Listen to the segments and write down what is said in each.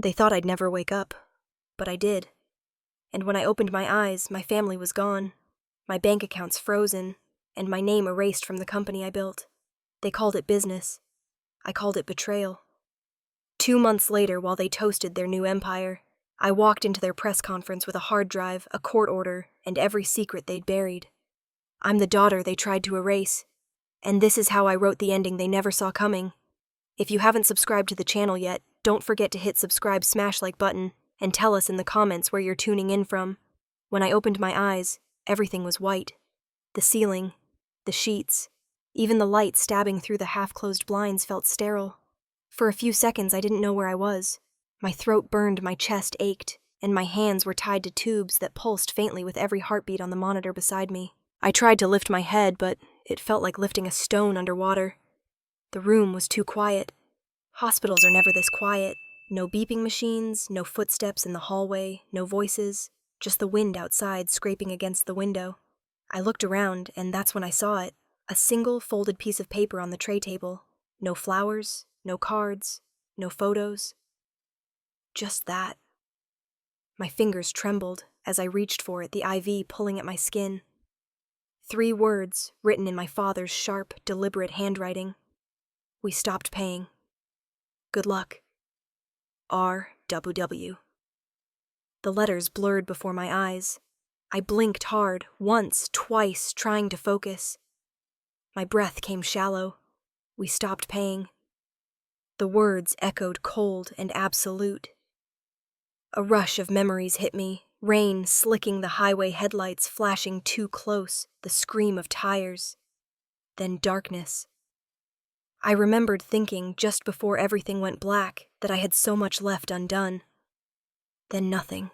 They thought I'd never wake up, but I did. And when I opened my eyes, my family was gone, my bank accounts frozen, and my name erased from the company I built. They called it business. I called it betrayal. 2 months later, while they toasted their new empire, I walked into their press conference with a hard drive, a court order, and every secret they'd buried. I'm the daughter they tried to erase, and this is how I wrote the ending they never saw coming. If you haven't subscribed to the channel yet, don't forget to hit subscribe smash like button and tell us in the comments where you're tuning in from. When I opened my eyes, everything was white. The ceiling, the sheets, even the light stabbing through the half-closed blinds felt sterile. For a few seconds I didn't know where I was. My throat burned, my chest ached, and my hands were tied to tubes that pulsed faintly with every heartbeat on the monitor beside me. I tried to lift my head, but it felt like lifting a stone underwater. The room was too quiet. Hospitals are never this quiet. No beeping machines, no footsteps in the hallway, no voices, just the wind outside scraping against the window. I looked around, and that's when I saw it. A single folded piece of paper on the tray table. No flowers, no cards, no photos. Just that. My fingers trembled as I reached for it, the IV pulling at my skin. 3 words written in my father's sharp, deliberate handwriting. We stopped paying. Good luck. RWW. The letters blurred before my eyes. I blinked hard, once, twice, trying to focus. My breath came shallow. We stopped paying. The words echoed cold and absolute. A rush of memories hit me, rain slicking the highway headlights flashing too close, the scream of tires. Then darkness. I remembered thinking, just before everything went black, that I had so much left undone. Then nothing.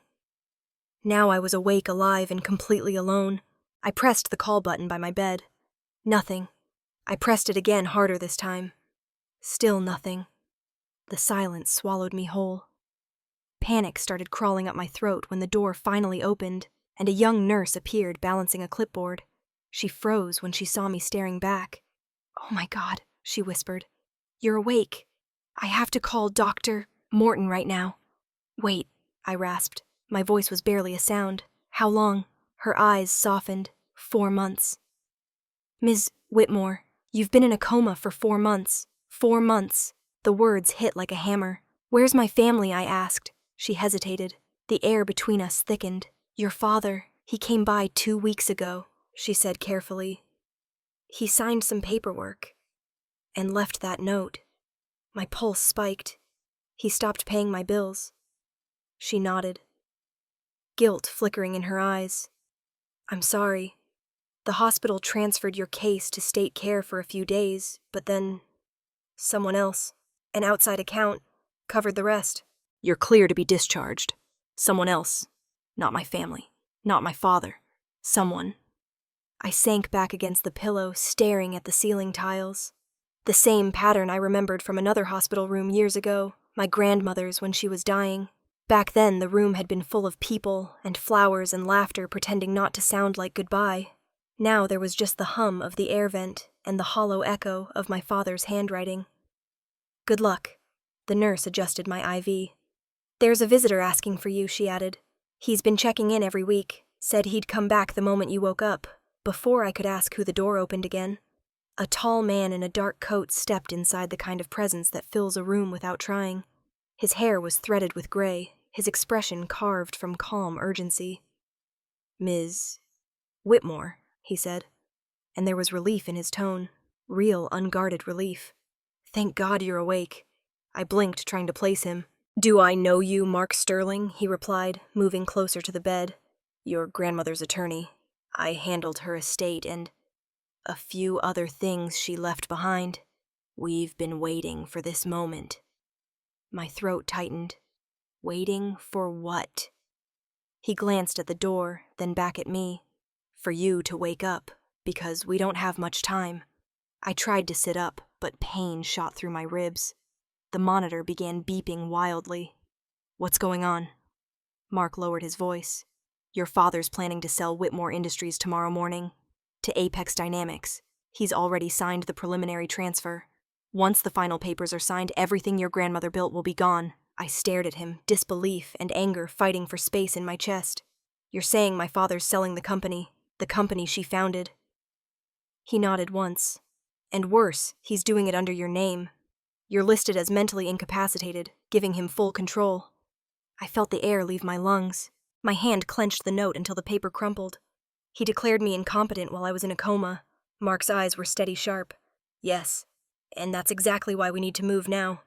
Now I was awake, alive, and completely alone. I pressed the call button by my bed. Nothing. I pressed it again, harder this time. Still nothing. The silence swallowed me whole. Panic started crawling up my throat when the door finally opened, and a young nurse appeared balancing a clipboard. She froze when she saw me staring back. "Oh my God," she whispered. "You're awake. I have to call Dr. Morton right now." "Wait," I rasped. My voice was barely a sound. "How long?" Her eyes softened. 4 months. "Ms. Whitmore, you've been in a coma for 4 months. 4 months." The words hit like a hammer. "Where's my family?" I asked. She hesitated. The air between us thickened. "Your father, he came by 2 weeks ago," she said carefully. "He signed some paperwork and left that note." My pulse spiked. "He stopped paying my bills." She nodded. Guilt flickering in her eyes. "I'm sorry. The hospital transferred your case to state care for a few days, but then someone else, an outside account, covered the rest. You're clear to be discharged. Someone else. Not my family. Not my father. Someone." I sank back against the pillow, staring at the ceiling tiles. The same pattern I remembered from another hospital room years ago, my grandmother's when she was dying. Back then, the room had been full of people and flowers and laughter pretending not to sound like goodbye. Now there was just the hum of the air vent and the hollow echo of my father's handwriting. "Good luck." The nurse adjusted my IV. "There's a visitor asking for you," she added. "He's been checking in every week. Said he'd come back the moment you woke up." Before I could ask who, the door opened again. A tall man in a dark coat stepped inside, the kind of presence that fills a room without trying. His hair was threaded with gray, his expression carved from calm urgency. "Ms. Whitmore," he said, and there was relief in his tone, real unguarded relief. "Thank God you're awake." I blinked, trying to place him. "Do I know you, Mark Sterling?" he replied, moving closer to the bed. "Your grandmother's attorney. I handled her estate and a few other things she left behind. We've been waiting for this moment." My throat tightened. Waiting for what? He glanced at the door, then back at me. "For you to wake up, because we don't have much time." I tried to sit up, but pain shot through my ribs. The monitor began beeping wildly. "What's going on?" Mark lowered his voice. "Your father's planning to sell Whitmore Industries tomorrow morning. To Apex Dynamics. He's already signed the preliminary transfer. Once the final papers are signed, everything your grandmother built will be gone. I stared at him, disbelief and anger fighting for space in my chest. "You're saying my father's selling the company she founded." He nodded once. "And worse, he's doing it under your name. You're listed as mentally incapacitated, giving him full control." I felt the air leave my lungs. My hand clenched the note until the paper crumpled. "He declared me incompetent while I was in a coma." Mark's eyes were steady sharp. "Yes, and that's exactly why we need to move now.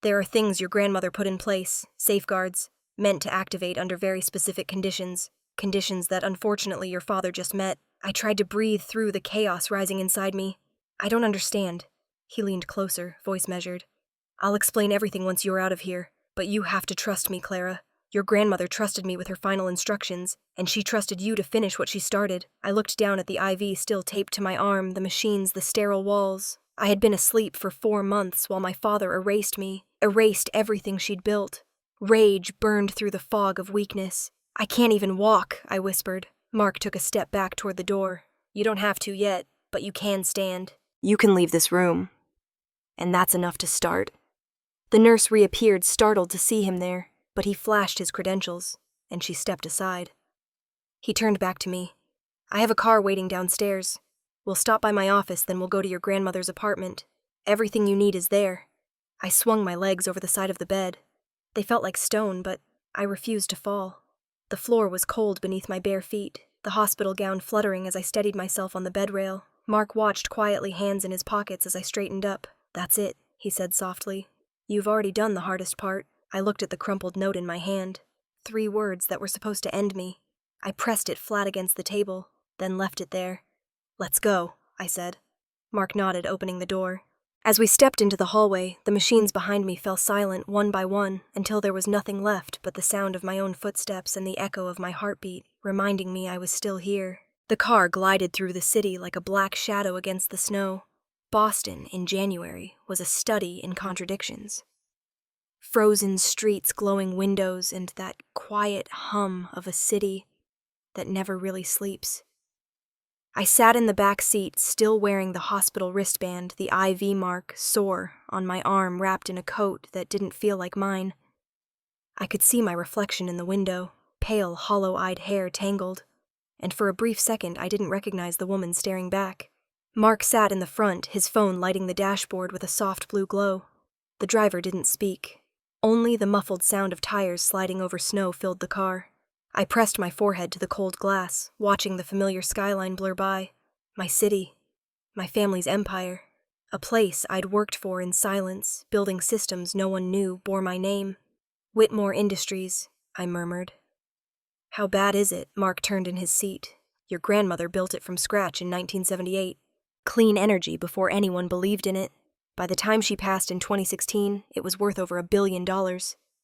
There are things your grandmother put in place, safeguards, meant to activate under very specific conditions that unfortunately your father just met." I tried to breathe through the chaos rising inside me. "I don't understand." He leaned closer, voice measured. "I'll explain everything once you're out of here, but you have to trust me, Clara. Your grandmother trusted me with her final instructions, and she trusted you to finish what she started." I looked down at the IV still taped to my arm, the machines, the sterile walls. I had been asleep for 4 months while my father erased me, erased everything she'd built. Rage burned through the fog of weakness. "I can't even walk," I whispered. Mark took a step back toward the door. "You don't have to yet, but you can stand. You can leave this room. And that's enough to start." The nurse reappeared, startled to see him there, but he flashed his credentials, and she stepped aside. He turned back to me. "I have a car waiting downstairs. We'll stop by my office, then we'll go to your grandmother's apartment. Everything you need is there." I swung my legs over the side of the bed. They felt like stone, but I refused to fall. The floor was cold beneath my bare feet, the hospital gown fluttering as I steadied myself on the bed rail. Mark watched quietly, hands in his pockets as I straightened up. "That's it," he said softly. "You've already done the hardest part." I looked at the crumpled note in my hand. 3 words that were supposed to end me. I pressed it flat against the table, then left it there. "Let's go," I said. Mark nodded, opening the door. As we stepped into the hallway, the machines behind me fell silent one by one until there was nothing left but the sound of my own footsteps and the echo of my heartbeat, reminding me I was still here. The car glided through the city like a black shadow against the snow. Boston, in January, was a study in contradictions. Frozen streets, glowing windows, and that quiet hum of a city that never really sleeps. I sat in the back seat, still wearing the hospital wristband, the IV mark sore on my arm wrapped in a coat that didn't feel like mine. I could see my reflection in the window, pale, hollow-eyed hair tangled, and for a brief second I didn't recognize the woman staring back. Mark sat in the front, his phone lighting the dashboard with a soft blue glow. The driver didn't speak. Only the muffled sound of tires sliding over snow filled the car. I pressed my forehead to the cold glass, watching the familiar skyline blur by. My city, my family's empire, a place I'd worked for in silence, building systems no one knew bore my name. "Whitmore Industries," I murmured. "How bad is it?" Mark turned in his seat. "Your grandmother built it from scratch in 1978. Clean energy before anyone believed in it. By the time she passed in 2016, it was worth over $1 billion.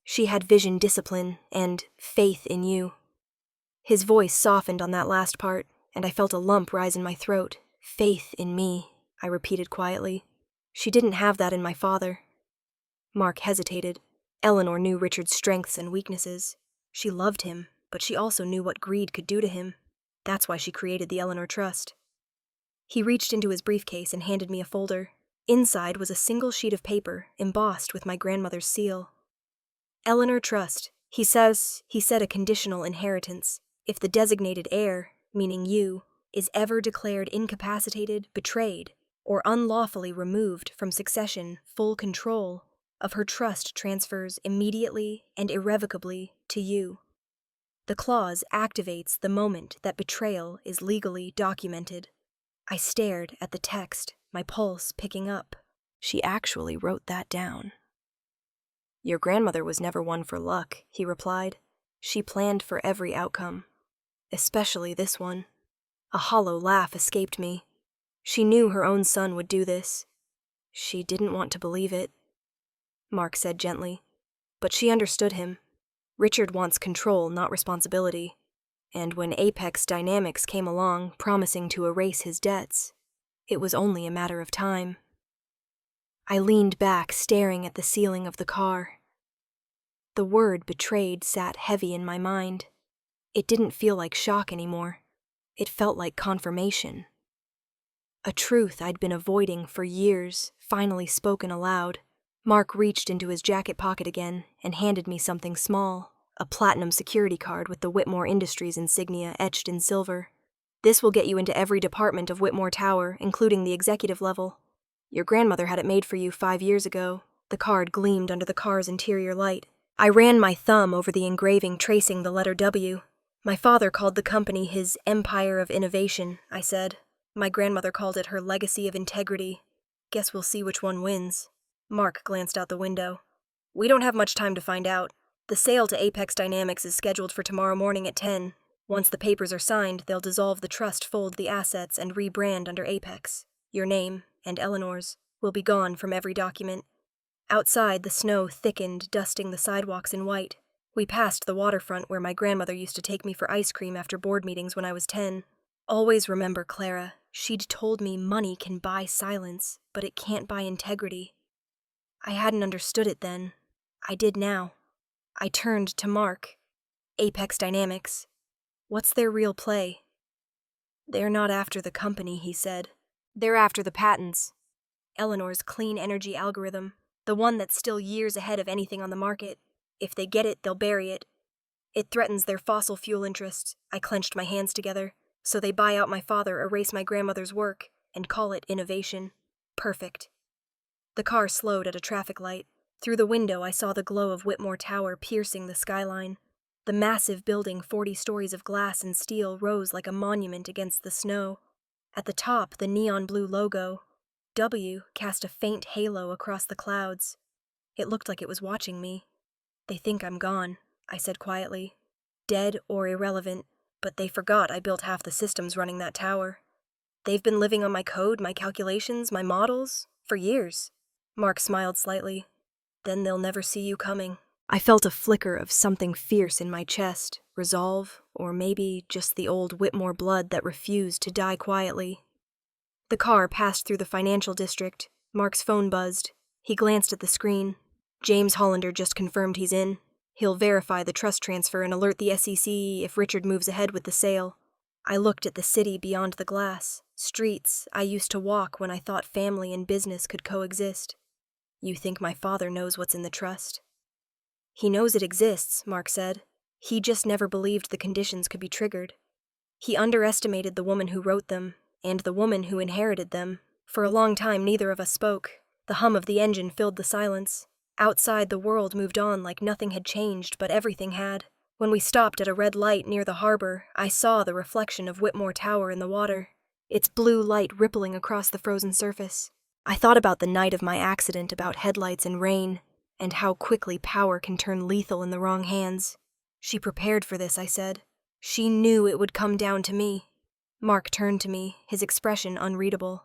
She had vision, discipline, and faith in you." His voice softened on that last part, and I felt a lump rise in my throat. "Faith in me," I repeated quietly. "She didn't have that in my father." Mark hesitated. Eleanor knew Richard's strengths and weaknesses. She loved him, but she also knew what greed could do to him. That's why she created the Eleanor Trust. He reached into his briefcase and handed me a folder. Inside was a single sheet of paper, embossed with my grandmother's seal. "Eleanor Trust. He said a conditional inheritance. If the designated heir, meaning you, is ever declared incapacitated, betrayed, or unlawfully removed from succession, full control of her trust transfers immediately and irrevocably to you. The clause activates the moment that betrayal is legally documented." I stared at the text, my pulse picking up. She actually wrote that down. "Your grandmother was never one for luck," he replied. "She planned for every outcome, especially this one." A hollow laugh escaped me. She knew her own son would do this. She didn't want to believe it, Mark said gently. But she understood him. Richard wants control, not responsibility. And when Apex Dynamics came along, promising to erase his debts, it was only a matter of time. I leaned back, staring at the ceiling of the car. The word betrayed sat heavy in my mind. It didn't feel like shock anymore. It felt like confirmation. A truth I'd been avoiding for years, finally spoken aloud. Mark reached into his jacket pocket again and handed me something small, a platinum security card with the Whitmore Industries insignia etched in silver. This will get you into every department of Whitmore Tower, including the executive level. Your grandmother had it made for you 5 years ago. The card gleamed under the car's interior light. I ran my thumb over the engraving tracing the letter W. My father called the company his Empire of Innovation, I said. My grandmother called it her Legacy of Integrity. Guess we'll see which one wins. Mark glanced out the window. We don't have much time to find out. The sale to Apex Dynamics is scheduled for tomorrow morning at 10. Once the papers are signed, they'll dissolve the trust, fold the assets, and rebrand under Apex. Your name, and Eleanor's, will be gone from every document. Outside, the snow thickened, dusting the sidewalks in white. We passed the waterfront where my grandmother used to take me for ice cream after board meetings when I was 10. Always remember, Clara, she'd told me money can buy silence, but it can't buy integrity. I hadn't understood it then. I did now. I turned to Mark. Apex Dynamics. What's their real play? They're not after the company, he said. They're after the patents. Eleanor's clean energy algorithm, the one that's still years ahead of anything on the market. If they get it, they'll bury it. It threatens their fossil fuel interests. I clenched my hands together. So they buy out my father, erase my grandmother's work, and call it innovation. Perfect. The car slowed at a traffic light. Through the window, I saw the glow of Whitmore Tower piercing the skyline. The massive building, 40 stories of glass and steel, rose like a monument against the snow. At the top, the neon blue logo, W, cast a faint halo across the clouds. It looked like it was watching me. They think I'm gone, I said quietly. Dead or irrelevant, but they forgot I built half the systems running that tower. They've been living on my code, my calculations, my models, for years. Mark smiled slightly. Then they'll never see you coming. I felt a flicker of something fierce in my chest, resolve, or maybe just the old Whitmore blood that refused to die quietly. The car passed through the financial district. Mark's phone buzzed. He glanced at the screen. James Hollander just confirmed he's in. He'll verify the trust transfer and alert the SEC if Richard moves ahead with the sale. I looked at the city beyond the glass, streets I used to walk when I thought family and business could coexist. You think my father knows what's in the trust? He knows it exists, Mark said. He just never believed the conditions could be triggered. He underestimated the woman who wrote them, and the woman who inherited them. For a long time, neither of us spoke. The hum of the engine filled the silence. Outside, the world moved on like nothing had changed, but everything had. When we stopped at a red light near the harbor, I saw the reflection of Whitmore Tower in the water, its blue light rippling across the frozen surface. I thought about the night of my accident, about headlights and rain, and how quickly power can turn lethal in the wrong hands. She prepared for this, I said. She knew it would come down to me. Mark turned to me, his expression unreadable.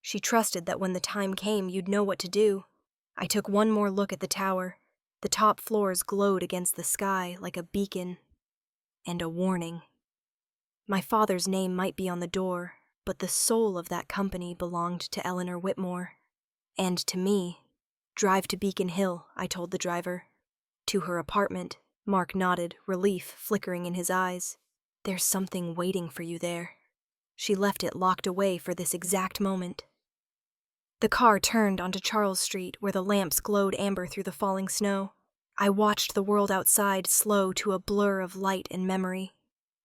She trusted that when the time came, you'd know what to do. I took one more look at the tower. The top floors glowed against the sky like a beacon and a warning. My father's name might be on the door, but the soul of that company belonged to Eleanor Whitmore. And to me. Drive to Beacon Hill, I told the driver. To her apartment. Mark nodded, relief flickering in his eyes. There's something waiting for you there. She left it locked away for this exact moment. The car turned onto Charles Street, where the lamps glowed amber through the falling snow. I watched the world outside slow to a blur of light and memory.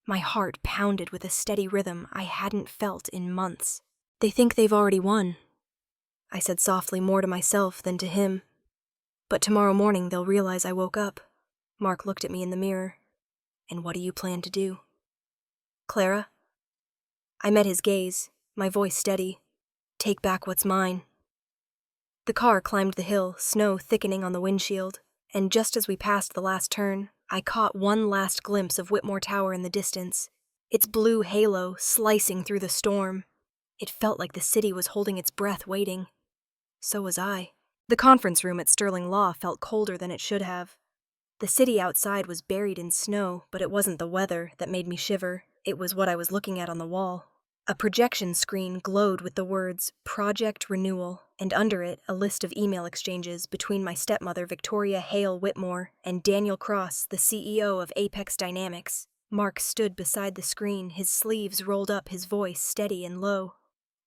My heart pounded with a steady rhythm I hadn't felt in months. They think they've already won, I said softly, more to myself than to him. But tomorrow morning they'll realize I woke up. Mark looked at me in the mirror. And what do you plan to do? Clara? I met his gaze, my voice steady. Take back what's mine. The car climbed the hill, snow thickening on the windshield, and just as we passed the last turn, I caught one last glimpse of Whitmore Tower in the distance, its blue halo slicing through the storm. It felt like the city was holding its breath, waiting. So was I. The conference room at Sterling Law felt colder than it should have. The city outside was buried in snow, but it wasn't the weather that made me shiver. It was what I was looking at on the wall. A projection screen glowed with the words Project Renewal, and under it a list of email exchanges between my stepmother Victoria Hale Whitmore and Daniel Cross, the CEO of Apex Dynamics. Mark stood beside the screen, his sleeves rolled up, his voice steady and low.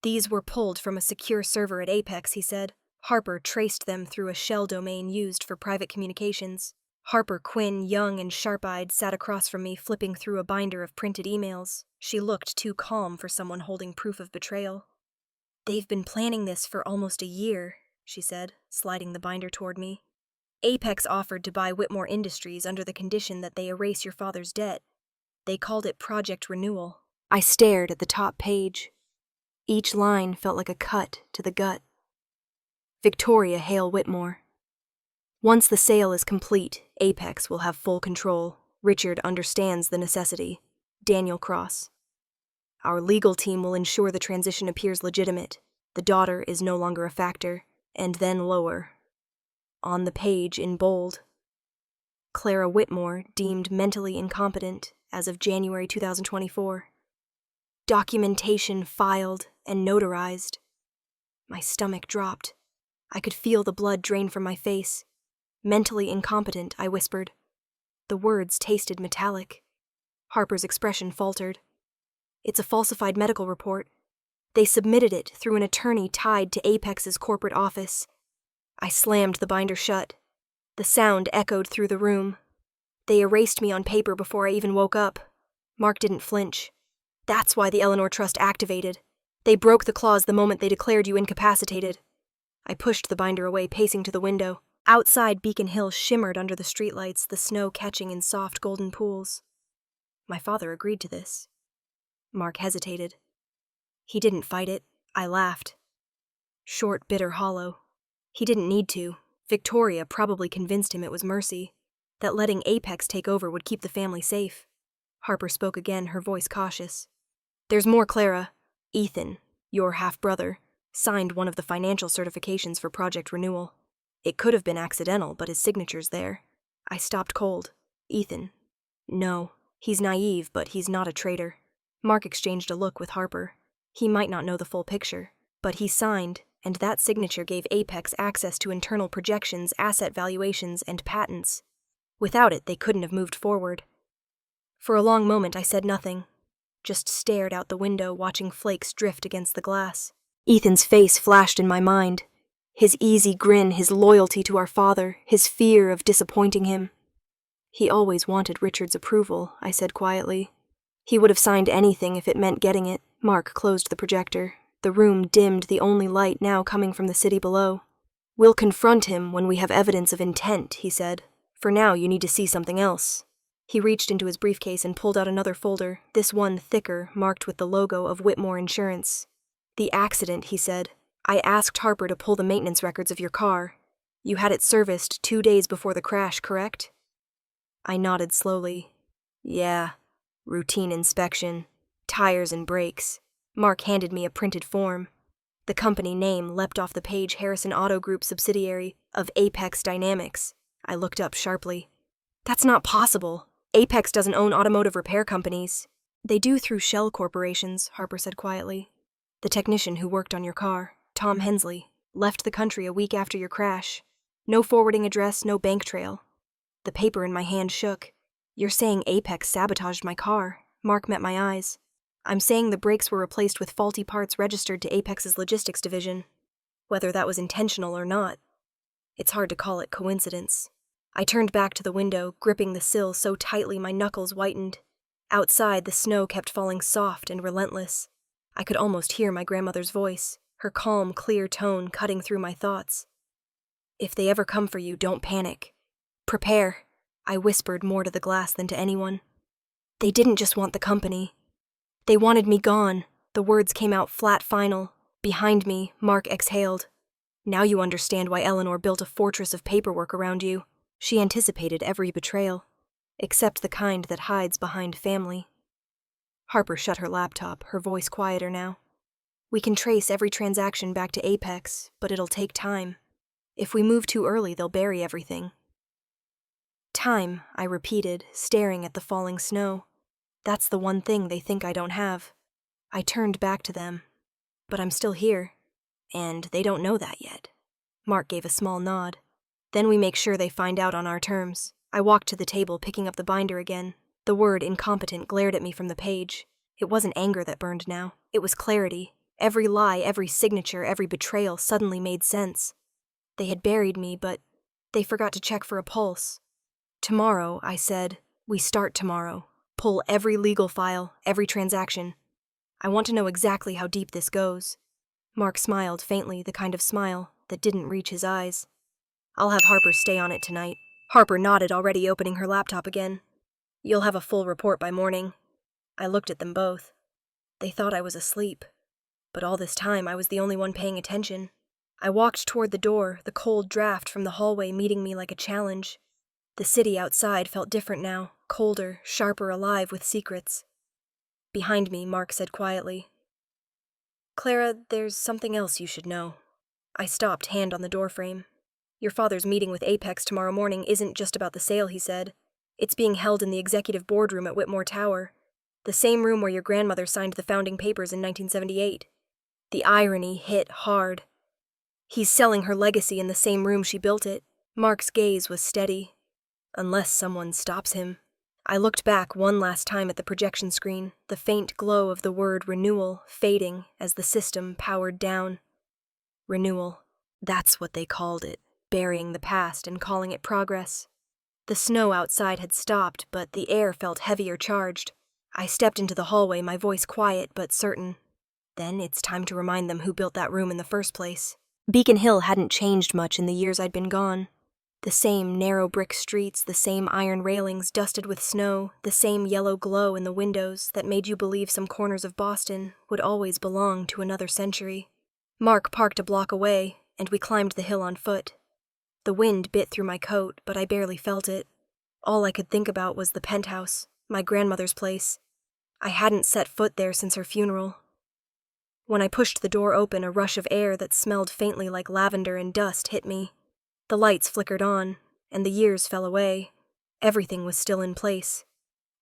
These were pulled from a secure server at Apex, he said. Harper traced them through a shell domain used for private communications. Harper Quinn, young and sharp-eyed, sat across from me, flipping through a binder of printed emails. She looked too calm for someone holding proof of betrayal. "They've been planning this for almost a year," she said, sliding the binder toward me. "Apex offered to buy Whitmore Industries under the condition that they erase your father's debt. They called it Project Renewal." I stared at the top page. Each line felt like a cut to the gut. Victoria Hale Whitmore. "Once the sale is complete, Apex will have full control. Richard understands the necessity. Daniel Cross. Our legal team will ensure the transition appears legitimate. The daughter is no longer a factor." And then lower. On the page, in bold, "Clara Whitmore deemed mentally incompetent as of January 2024. Documentation filed and notarized." My stomach dropped. I could feel the blood drain from my face. "Mentally incompetent," I whispered. The words tasted metallic. Harper's expression faltered. "It's a falsified medical report. They submitted it through an attorney tied to Apex's corporate office." I slammed the binder shut. The sound echoed through the room. "They erased me on paper before I even woke up." Mark didn't flinch. "That's why the Eleanor Trust activated. They broke the clause the moment they declared you incapacitated." I pushed the binder away, pacing to the window. Outside, Beacon Hill shimmered under the streetlights, the snow catching in soft golden pools. "My father agreed to this." Mark hesitated. "He didn't fight it." I laughed. Short, bitter, hollow. "He didn't need to. Victoria probably convinced him it was mercy, that letting Apex take over would keep the family safe." Harper spoke again, her voice cautious. "There's more, Clara. Ethan, your half-brother, signed one of the financial certifications for Project Renewal. It could have been accidental, but his signature's there." I stopped cold. "Ethan? No. He's naive, but he's not a traitor." Mark exchanged a look with Harper. "He might not know the full picture, but he signed, and that signature gave Apex access to internal projections, asset valuations, and patents. Without it, they couldn't have moved forward." For a long moment, I said nothing, just stared out the window, watching flakes drift against the glass. Ethan's face flashed in my mind. His easy grin, his loyalty to our father, his fear of disappointing him. "He always wanted Richard's approval," I said quietly. "He would have signed anything if it meant getting it." Mark closed the projector. The room dimmed, the only light now coming from the city below. "We'll confront him when we have evidence of intent," he said. "For now, you need to see something else." He reached into his briefcase and pulled out another folder, this one thicker, marked with the logo of Whitmore Insurance. "The accident," he said. "I asked Harper to pull the maintenance records of your car. You had it serviced 2 days before the crash, correct?" I nodded slowly. "Yeah. Routine inspection. Tires and brakes." Mark handed me a printed form. The company name leapt off the page, Harrison Auto Group subsidiary of Apex Dynamics. I looked up sharply. "That's not possible. Apex doesn't own automotive repair companies." "They do through shell corporations," Harper said quietly. "The technician who worked on your car, Tom Hensley, left the country a week after your crash. No forwarding address, no bank trail." The paper in my hand shook. "You're saying Apex sabotaged my car?" Mark met my eyes. "I'm saying the brakes were replaced with faulty parts registered to Apex's logistics division. Whether that was intentional or not, it's hard to call it coincidence." I turned back to the window, gripping the sill so tightly my knuckles whitened. Outside, the snow kept falling soft and relentless. I could almost hear my grandmother's voice, her calm, clear tone cutting through my thoughts. "If they ever come for you, don't panic. Prepare." I whispered more to the glass than to anyone. "They didn't just want the company. They wanted me gone." The words came out flat, final. Behind me, Mark exhaled. "Now you understand why Eleanor built a fortress of paperwork around you. She anticipated every betrayal, except the kind that hides behind family." Harper shut her laptop, her voice quieter now. "We can trace every transaction back to Apex, but it'll take time. If we move too early, they'll bury everything." "Time," I repeated, staring at the falling snow. "That's the one thing they think I don't have." I turned back to them. "But I'm still here, and they don't know that yet." Mark gave a small nod. "Then we make sure they find out on our terms." I walked to the table, picking up the binder again. The word incompetent glared at me from the page. It wasn't anger that burned now. It was clarity. Every lie, every signature, every betrayal suddenly made sense. They had buried me, but they forgot to check for a pulse. Tomorrow, I said, we start tomorrow. Pull every legal file, every transaction. I want to know exactly how deep this goes. Mark smiled faintly, the kind of smile that didn't reach his eyes. I'll have Harper stay on it tonight. Harper nodded, already opening her laptop again. You'll have a full report by morning. I looked at them both. They thought I was asleep, but all this time I was the only one paying attention. I walked toward the door, the cold draft from the hallway meeting me like a challenge. The city outside felt different now, colder, sharper, alive with secrets. Behind me, Mark said quietly, Clara, there's something else you should know. I stopped, hand on the doorframe. Your father's meeting with Apex tomorrow morning isn't just about the sale, he said. It's being held in the executive boardroom at Whitmore Tower, the same room where your grandmother signed the founding papers in 1978. The irony hit hard. He's selling her legacy in the same room she built it. Mark's gaze was steady. Unless someone stops him. I looked back one last time at the projection screen, the faint glow of the word renewal fading as the system powered down. Renewal. That's what they called it, burying the past and calling it progress. The snow outside had stopped, but the air felt heavier charged. I stepped into the hallway, my voice quiet but certain. Then it's time to remind them who built that room in the first place. Beacon Hill hadn't changed much in the years I'd been gone. The same narrow brick streets, the same iron railings dusted with snow, the same yellow glow in the windows that made you believe some corners of Boston would always belong to another century. Mark parked a block away, and we climbed the hill on foot. The wind bit through my coat, but I barely felt it. All I could think about was the penthouse, my grandmother's place. I hadn't set foot there since her funeral. When I pushed the door open, a rush of air that smelled faintly like lavender and dust hit me. The lights flickered on, and the years fell away. Everything was still in place.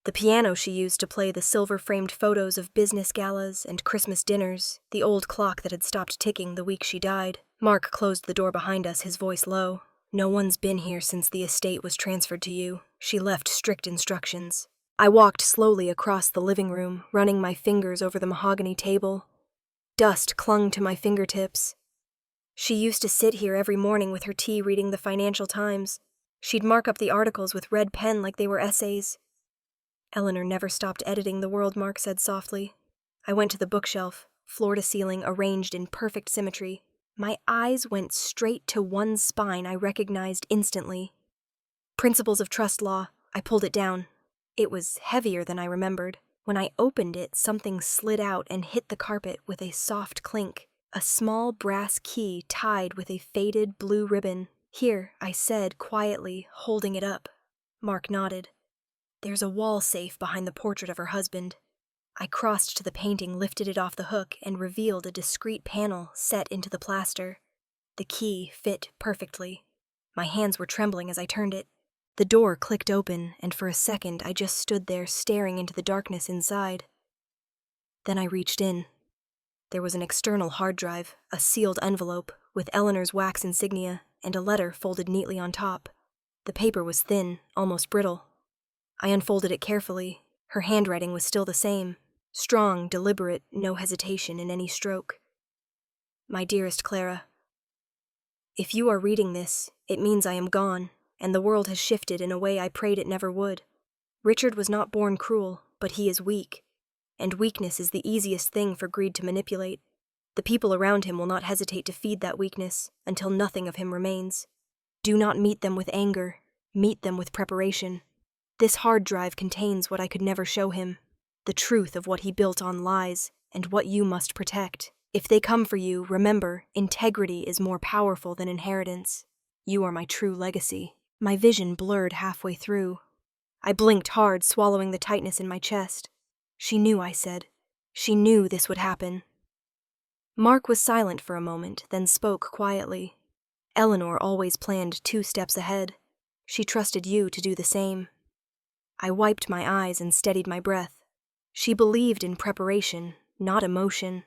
The piano she used to play the silver-framed photos of business galas and Christmas dinners, the old clock that had stopped ticking the week she died. Mark closed the door behind us, his voice low. No one's been here since the estate was transferred to you. She left strict instructions. I walked slowly across the living room, running my fingers over the mahogany table. Dust clung to my fingertips. She used to sit here every morning with her tea reading the Financial Times. She'd mark up the articles with red pen like they were essays. Eleanor never stopped editing the world, Mark said softly. I went to the bookshelf, floor to ceiling, arranged in perfect symmetry. My eyes went straight to one spine I recognized instantly. Principles of Trust Law. I pulled it down. It was heavier than I remembered. When I opened it, something slid out and hit the carpet with a soft clink. A small brass key tied with a faded blue ribbon. Here, I said quietly, holding it up. Mark nodded. There's a wall safe behind the portrait of her husband. I crossed to the painting, lifted it off the hook, and revealed a discreet panel set into the plaster. The key fit perfectly. My hands were trembling as I turned it. The door clicked open, and for a second I just stood there staring into the darkness inside. Then I reached in. There was an external hard drive, a sealed envelope, with Eleanor's wax insignia, and a letter folded neatly on top. The paper was thin, almost brittle. I unfolded it carefully. Her handwriting was still the same. Strong, deliberate, no hesitation in any stroke. My dearest Clara, if you are reading this, it means I am gone, and the world has shifted in a way I prayed it never would. Richard was not born cruel, but he is weak. And weakness is the easiest thing for greed to manipulate. The people around him will not hesitate to feed that weakness until nothing of him remains. Do not meet them with anger. Meet them with preparation. This hard drive contains what I could never show him, the truth of what he built on lies and what you must protect. If they come for you, remember, integrity is more powerful than inheritance. You are my true legacy. My vision blurred halfway through. I blinked hard, swallowing the tightness in my chest. She knew, I said. She knew this would happen. Mark was silent for a moment, then spoke quietly. Eleanor always planned 2 steps ahead. She trusted you to do the same. I wiped my eyes and steadied my breath. She believed in preparation, not emotion.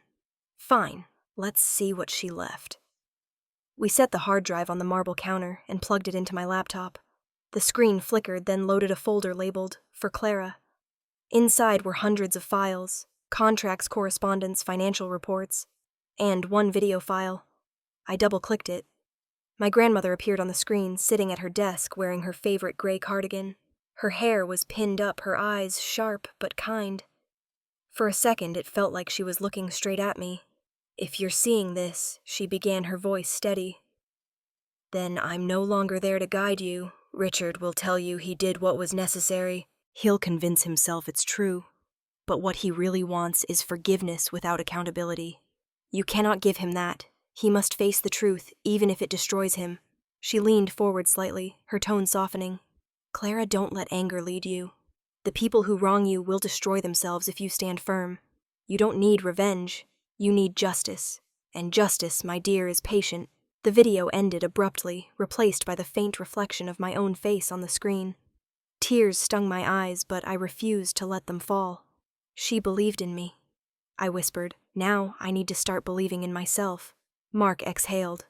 Fine, let's see what she left. We set the hard drive on the marble counter and plugged it into my laptop. The screen flickered, then loaded a folder labeled, For Clara. Inside were hundreds of files, contracts, correspondence, financial reports, and one video file. I double-clicked it. My grandmother appeared on the screen, sitting at her desk wearing her favorite gray cardigan. Her hair was pinned up, her eyes sharp but kind. For a second, it felt like she was looking straight at me. "If you're seeing this," she began, her voice steady, "then I'm no longer there to guide you. Richard will tell you he did what was necessary. He'll convince himself it's true. But what he really wants is forgiveness without accountability. You cannot give him that. He must face the truth, even if it destroys him." She leaned forward slightly, her tone softening. "Clara, don't let anger lead you. The people who wrong you will destroy themselves if you stand firm. You don't need revenge. You need justice. And justice, my dear, is patient." The video ended abruptly, replaced by the faint reflection of my own face on the screen. Tears stung my eyes, but I refused to let them fall. "She believed in me," I whispered. "Now I need to start believing in myself." Mark exhaled.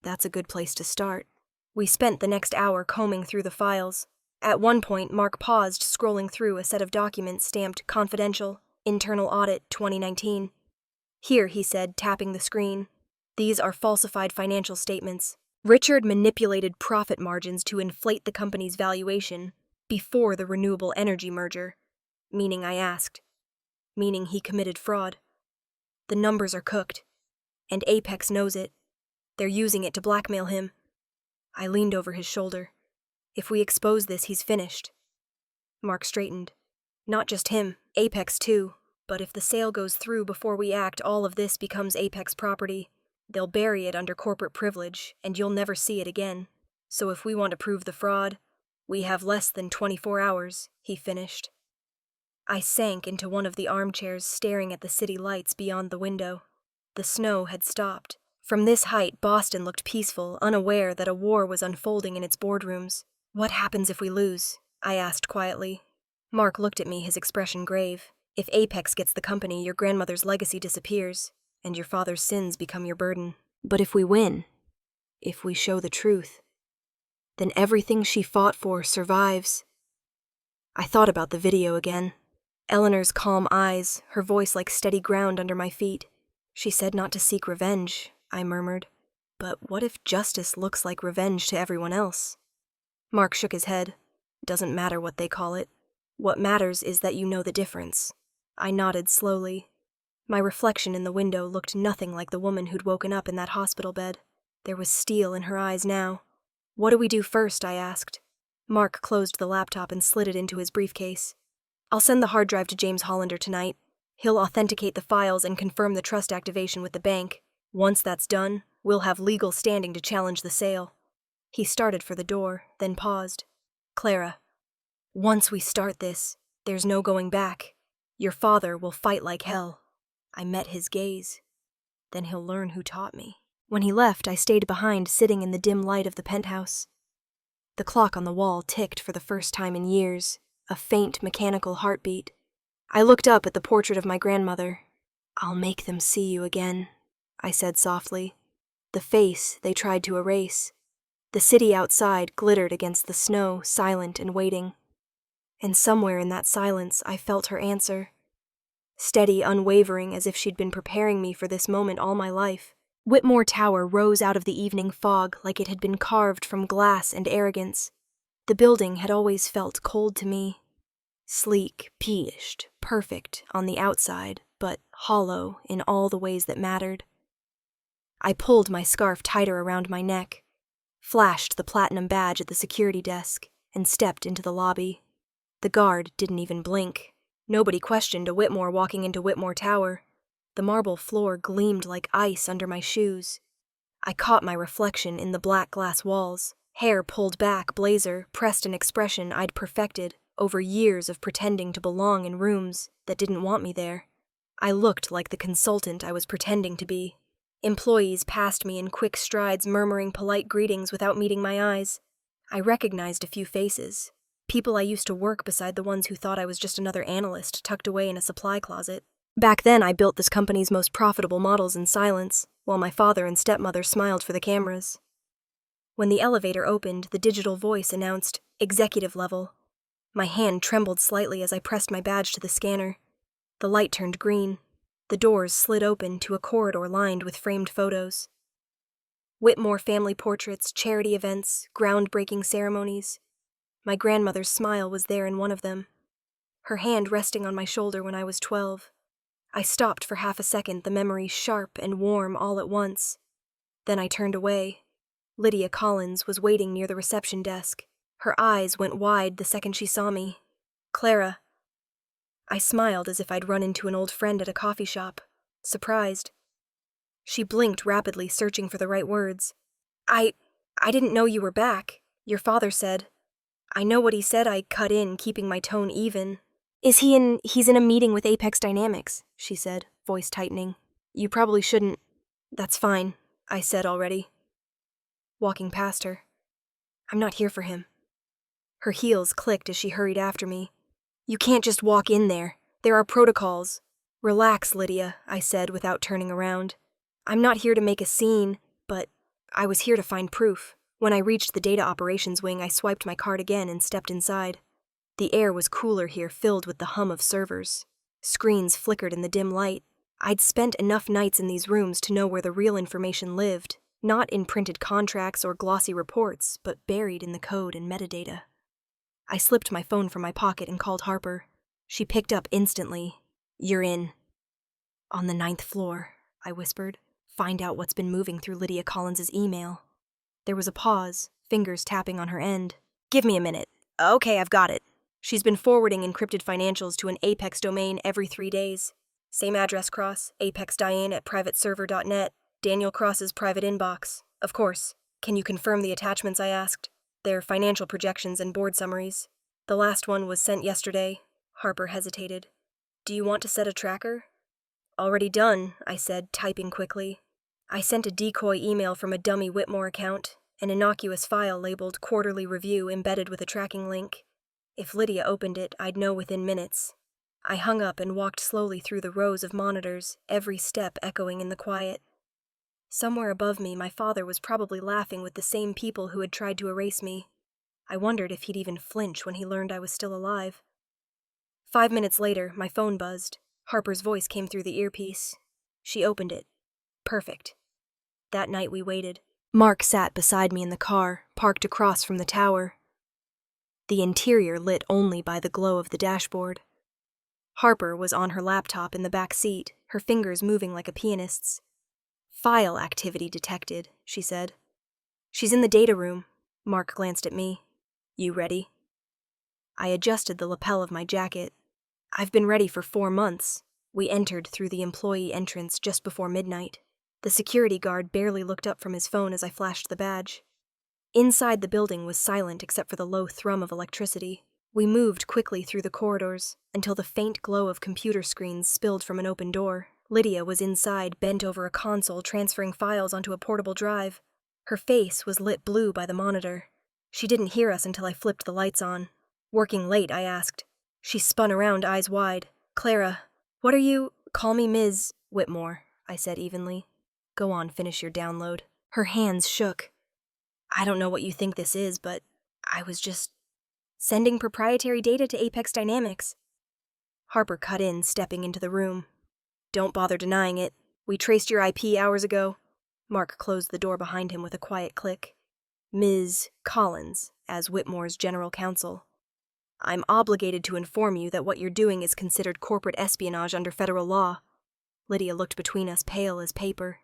"That's a good place to start." We spent the next hour combing through the files. At one point, Mark paused, scrolling through a set of documents stamped "Confidential, Internal Audit 2019. "Here," he said, tapping the screen. "These are falsified financial statements. Richard manipulated profit margins to inflate the company's valuation before the renewable energy merger." "Meaning?" I asked. "Meaning he committed fraud. The numbers are cooked, and Apex knows it. They're using it to blackmail him." I leaned over his shoulder. "If we expose this, he's finished." Mark straightened. "Not just him, Apex too. But if the sale goes through before we act, all of this becomes Apex property. They'll bury it under corporate privilege, and you'll never see it again. So if we want to prove the fraud, we have less than 24 hours, he finished. I sank into one of the armchairs, staring at the city lights beyond the window. The snow had stopped. From this height, Boston looked peaceful, unaware that a war was unfolding in its boardrooms. "What happens if we lose?" I asked quietly. Mark looked at me, his expression grave. "If Apex gets the company, your grandmother's legacy disappears, and your father's sins become your burden. But if we win, if we show the truth, then everything she fought for survives." I thought about the video again. Eleanor's calm eyes, her voice like steady ground under my feet. "She said not to seek revenge," I murmured. "But what if justice looks like revenge to everyone else?" Mark shook his head. "Doesn't matter what they call it. What matters is that you know the difference." I nodded slowly. My reflection in the window looked nothing like the woman who'd woken up in that hospital bed. There was steel in her eyes now. "What do we do first?" I asked. Mark closed the laptop and slid it into his briefcase. "I'll send the hard drive to James Hollander tonight. He'll authenticate the files and confirm the trust activation with the bank. Once that's done, we'll have legal standing to challenge the sale." He started for the door, then paused. "Clara, once we start this, there's no going back. Your father will fight like hell." I met his gaze. "Then he'll learn who taught me." When he left, I stayed behind, sitting in the dim light of the penthouse. The clock on the wall ticked for the first time in years, a faint mechanical heartbeat. I looked up at the portrait of my grandmother. "I'll make them see you again," I said softly. The face they tried to erase. The city outside glittered against the snow, silent and waiting. And somewhere in that silence, I felt her answer. Steady, unwavering, as if she'd been preparing me for this moment all my life. Whitmore Tower rose out of the evening fog like it had been carved from glass and arrogance. The building had always felt cold to me. Sleek, pietist, perfect on the outside, but hollow in all the ways that mattered. I pulled my scarf tighter around my neck, flashed the platinum badge at the security desk, and stepped into the lobby. The guard didn't even blink. Nobody questioned a Whitmore walking into Whitmore Tower. The marble floor gleamed like ice under my shoes. I caught my reflection in the black glass walls, hair pulled back, blazer, pressed an expression I'd perfected over years of pretending to belong in rooms that didn't want me there. I looked like the consultant I was pretending to be. Employees passed me in quick strides, murmuring polite greetings without meeting my eyes. I recognized a few faces. People I used to work beside the ones who thought I was just another analyst tucked away in a supply closet. Back then, I built this company's most profitable models in silence, while my father and stepmother smiled for the cameras. When the elevator opened, the digital voice announced, "Executive level." My hand trembled slightly as I pressed my badge to the scanner. The light turned green. The doors slid open to a corridor lined with framed photos. Whitmore family portraits, charity events, groundbreaking ceremonies. My grandmother's smile was there in one of them, her hand resting on my shoulder when I was 12. I stopped for half a second, the memory sharp and warm all at once. Then I turned away. Lydia Collins was waiting near the reception desk. Her eyes went wide the second she saw me. "Clara." I smiled as if I'd run into an old friend at a coffee shop, surprised. She blinked rapidly, searching for the right words. I didn't know you were back. Your father said." I know what he said. I cut in, keeping my tone even. He's in a meeting with Apex Dynamics," she said, voice tightening. "You probably shouldn't." "That's fine," I said already, walking past her. "I'm not here for him." Her heels clicked as she hurried after me. "You can't just walk in there. There are protocols." "Relax, Lydia," I said without turning around. "I'm not here to make a scene, but I was here to find proof." When I reached the data operations wing, I swiped my card again and stepped inside. The air was cooler here, filled with the hum of servers. Screens flickered in the dim light. I'd spent enough nights in these rooms to know where the real information lived, not in printed contracts or glossy reports, but buried in the code and metadata. I slipped my phone from my pocket and called Harper. She picked up instantly. "You're in." "On the 9th floor," I whispered. "Find out what's been moving through Lydia Collins's email." There was a pause, fingers tapping on her end. "Give me a minute." "Okay, I've got it. She's been forwarding encrypted financials to an Apex domain every 3 days. Same address cross, apexdiane@privateserver.net, Daniel Cross's private inbox. Of course. Can you confirm the attachments I asked? They're financial projections and board summaries. The last one was sent yesterday." Harper hesitated. "Do you want to set a tracker?" "Already done," I said, typing quickly. I sent a decoy email from a dummy Whitmore account, an innocuous file labeled Quarterly Review embedded with a tracking link. If Lydia opened it, I'd know within minutes. I hung up and walked slowly through the rows of monitors, every step echoing in the quiet. Somewhere above me, my father was probably laughing with the same people who had tried to erase me. I wondered if he'd even flinch when he learned I was still alive. 5 minutes later, my phone buzzed. Harper's voice came through the earpiece. She opened it. Perfect. That night we waited. Mark sat beside me in the car, parked across from the tower. The interior lit only by the glow of the dashboard. Harper was on her laptop in the back seat, her fingers moving like a pianist's. "File activity detected," she said. "She's in the data room." Mark glanced at me. "You ready?" I adjusted the lapel of my jacket. "I've been ready for 4 months." We entered through the employee entrance just before midnight. The security guard barely looked up from his phone as I flashed the badge. Inside the building was silent except for the low thrum of electricity. We moved quickly through the corridors until the faint glow of computer screens spilled from an open door. Lydia was inside, bent over a console, transferring files onto a portable drive. Her face was lit blue by the monitor. She didn't hear us until I flipped the lights on. "Working late?" I asked. She spun around, eyes wide. "Clara, what are you—" "Call me Ms. Whitmore," I said evenly. "Go on, finish your download." Her hands shook. "I don't know what you think this is, but I was just sending proprietary data to Apex Dynamics." Harper cut in, stepping into the room. "Don't bother denying it. We traced your IP hours ago." Mark closed the door behind him with a quiet click. "Ms. Collins, as Whitmore's general counsel. I'm obligated to inform you that what you're doing is considered corporate espionage under federal law." Lydia looked between us, pale as paper.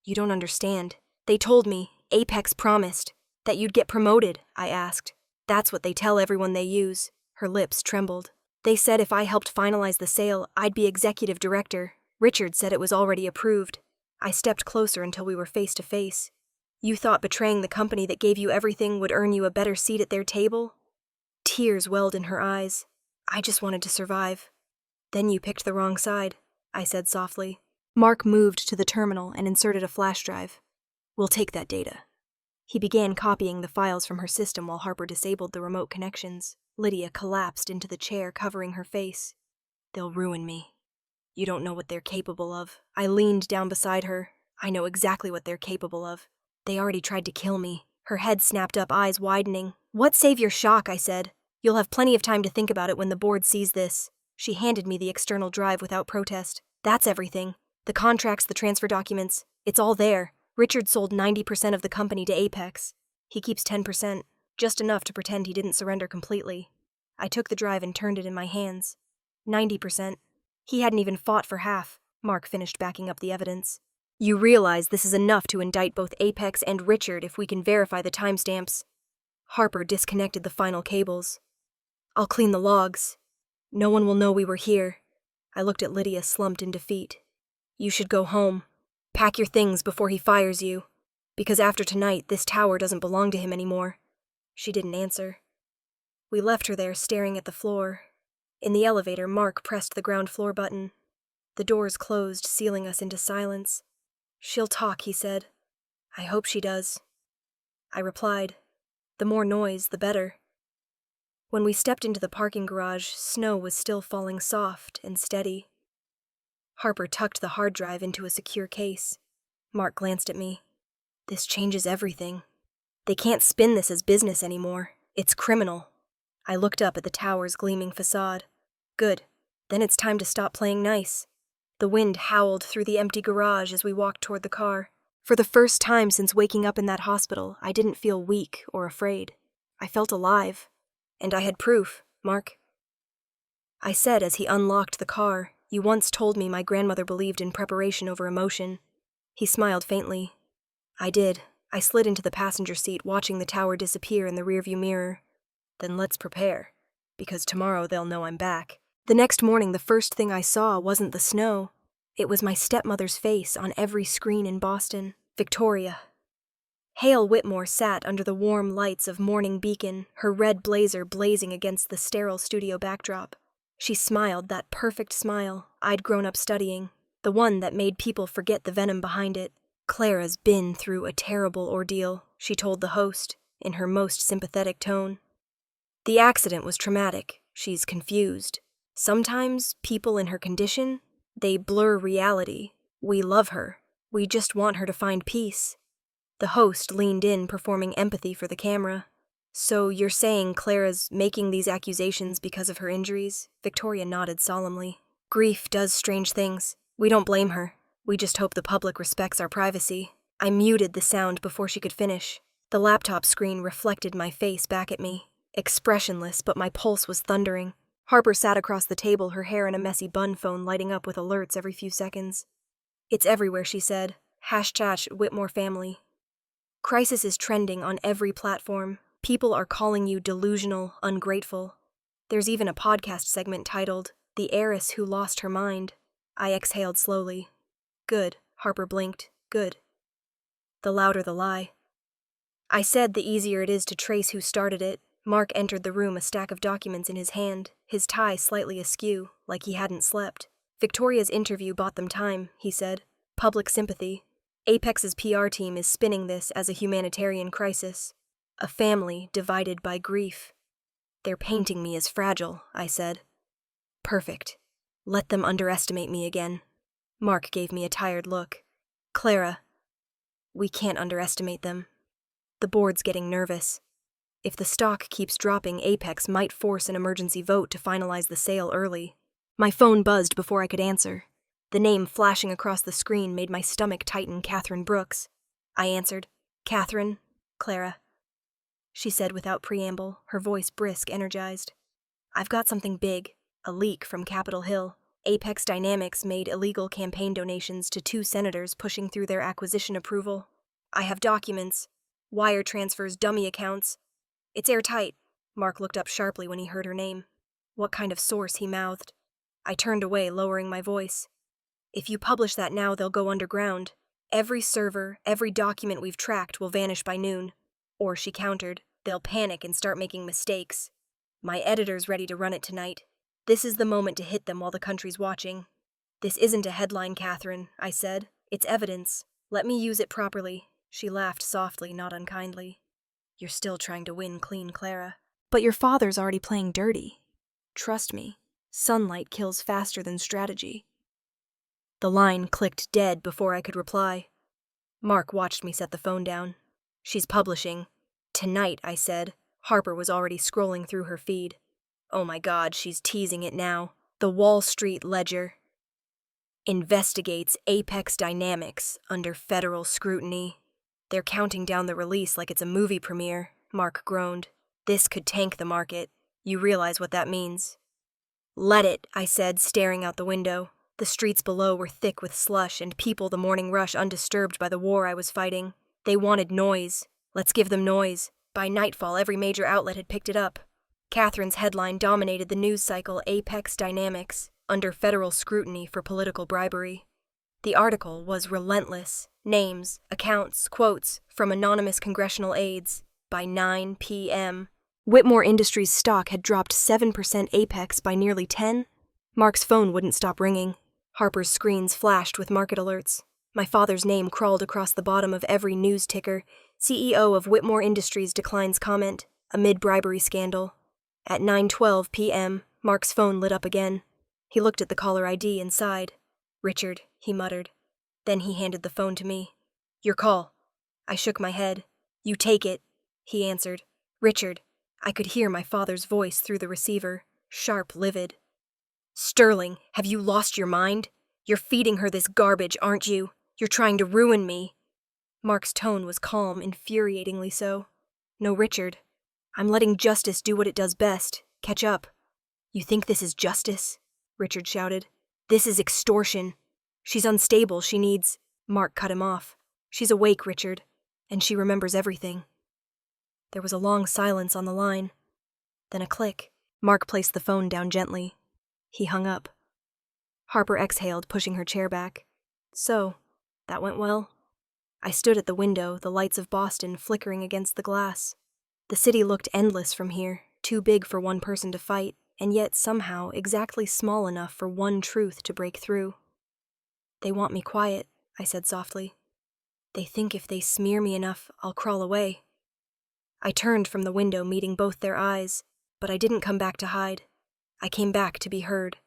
"You don't understand. They told me, Apex promised, that you'd get promoted," I asked. "That's what they tell everyone they use." Her lips trembled. "They said if I helped finalize the sale, I'd be executive director. Richard said it was already approved." I stepped closer until we were face to face. "You thought betraying the company that gave you everything would earn you a better seat at their table?" Tears welled in her eyes. "I just wanted to survive." "Then you picked the wrong side," I said softly. Mark moved to the terminal and inserted a flash drive. "We'll take that data." He began copying the files from her system while Harper disabled the remote connections. Lydia collapsed into the chair, covering her face. "They'll ruin me. You don't know what they're capable of." I leaned down beside her. "I know exactly what they're capable of. They already tried to kill me." Her head snapped up, eyes widening. "What save your shock?" I said. "You'll have plenty of time to think about it when the board sees this." She handed me the external drive without protest. "That's everything. The contracts, the transfer documents. It's all there. Richard sold 90% of the company to Apex. He keeps 10%, just enough to pretend he didn't surrender completely. I took the drive and turned it in my hands. 90%. He hadn't even fought for half. Mark finished backing up the evidence. You realize this is enough to indict both Apex and Richard if we can verify the timestamps. Harper disconnected the final cables. I'll clean the logs. No one will know we were here. I looked at Lydia, slumped in defeat. You should go home. Pack your things before he fires you. Because after tonight, this tower doesn't belong to him anymore. She didn't answer. We left her there staring at the floor. In the elevator, Mark pressed the ground floor button. The doors closed, sealing us into silence. She'll talk, he said. I hope she does. I replied. The more noise, the better. When we stepped into the parking garage, snow was still falling soft and steady. Harper tucked the hard drive into a secure case. Mark glanced at me. This changes everything. They can't spin this as business anymore. It's criminal. I looked up at the tower's gleaming facade. Good. Then it's time to stop playing nice. The wind howled through the empty garage as we walked toward the car. For the first time since waking up in that hospital, I didn't feel weak or afraid. I felt alive. And I had proof, Mark. I said as he unlocked the car, You once told me my grandmother believed in preparation over emotion. He smiled faintly. I did. I slid into the passenger seat, watching the tower disappear in the rearview mirror. Then let's prepare, because tomorrow they'll know I'm back. The next morning, the first thing I saw wasn't the snow. It was my stepmother's face on every screen in Boston. Victoria. Clara Whitmore sat under the warm lights of Morning Beacon, her red blazer blazing against the sterile studio backdrop. She smiled, that perfect smile I'd grown up studying, the one that made people forget the venom behind it. Clara's been through a terrible ordeal, she told the host, in her most sympathetic tone. The accident was traumatic. She's confused. Sometimes people in her condition, they blur reality. We love her. We just want her to find peace. The host leaned in, performing empathy for the camera. So you're saying Clara's making these accusations because of her injuries? Victoria nodded solemnly. Grief does strange things. We don't blame her. We just hope the public respects our privacy. I muted the sound before she could finish. The laptop screen reflected my face back at me. Expressionless, but my pulse was thundering. Harper sat across the table, her hair in a messy bun phone lighting up with alerts every few seconds. It's everywhere, she said. #Whitmore family. Crisis is trending on every platform. People are calling you delusional, ungrateful. There's even a podcast segment titled, The Heiress Who Lost Her Mind. I exhaled slowly. Good, Harper blinked. Good. The louder the lie. I said the easier it is to trace who started it. Mark entered the room, a stack of documents in his hand, his tie slightly askew, like he hadn't slept. Victoria's interview bought them time, he said. Public sympathy. Apex's PR team is spinning this as a humanitarian crisis. A family divided by grief. They're painting me as fragile, I said. Perfect. Let them underestimate me again. Mark gave me a tired look. Clara, we can't underestimate them. The board's getting nervous. If the stock keeps dropping, Apex might force an emergency vote to finalize the sale early. My phone buzzed before I could answer. The name flashing across the screen made my stomach tighten. Catherine Brooks. I answered. Catherine, Clara. She said without preamble, her voice brisk, energized. I've got something big, a leak from Capitol Hill. Apex Dynamics made illegal campaign donations to 2 senators pushing through their acquisition approval. I have documents, wire transfers, dummy accounts. It's airtight. Mark looked up sharply when he heard her name. What kind of source, he mouthed. I turned away, lowering my voice. If you publish that now, they'll go underground. Every server, every document we've tracked will vanish by noon. Or, she countered, they'll panic and start making mistakes. My editor's ready to run it tonight. This is the moment to hit them while the country's watching. This isn't a headline, Catherine, I said. It's evidence. Let me use it properly. She laughed softly, not unkindly. You're still trying to win clean, Clara. But your father's already playing dirty. Trust me, sunlight kills faster than strategy. The line clicked dead before I could reply. Mark watched me set the phone down. She's publishing. Tonight, I said. Harper was already scrolling through her feed. Oh my God, she's teasing it now. The Wall Street Ledger. Investigates Apex Dynamics under federal scrutiny. They're counting down the release like it's a movie premiere, Mark groaned. This could tank the market. You realize what that means. Let it, I said, staring out the window. The streets below were thick with slush and people the morning rush undisturbed by the war I was fighting. They wanted noise. Let's give them noise. By nightfall, every major outlet had picked it up. Catherine's headline dominated the news cycle, Apex Dynamics, under federal scrutiny for political bribery. The article was relentless. Names, accounts, quotes from anonymous congressional aides. By 9 p.m., Whitmore Industries stock had dropped 7%, Apex by nearly 10. Mark's phone wouldn't stop ringing. Harper's screens flashed with market alerts. My father's name crawled across the bottom of every news ticker. CEO of Whitmore Industries declines comment amid bribery scandal. At 9:12 p.m., Mark's phone lit up again. He looked at the caller ID and sighed. "Richard," he muttered. Then he handed the phone to me. "Your call." I shook my head. "You take it," he answered. "Richard." I could hear my father's voice through the receiver, sharp, livid. "Sterling, have you lost your mind? You're feeding her this garbage, aren't you? You're trying to ruin me." Mark's tone was calm, infuriatingly so. "No, Richard. I'm letting justice do what it does best, catch up." "You think this is justice?" Richard shouted. "This is extortion. She's unstable, she needs—" Mark cut him off. "She's awake, Richard, and she remembers everything." There was a long silence on the line. Then a click. Mark placed the phone down gently. He hung up. Harper exhaled, pushing her chair back. "So, that went well?" I stood at the window, the lights of Boston flickering against the glass. The city looked endless from here, too big for one person to fight, and yet somehow exactly small enough for one truth to break through. "They want me quiet," I said softly. "They think if they smear me enough, I'll crawl away." I turned from the window, meeting both their eyes, but I didn't come back to hide. I came back to be heard.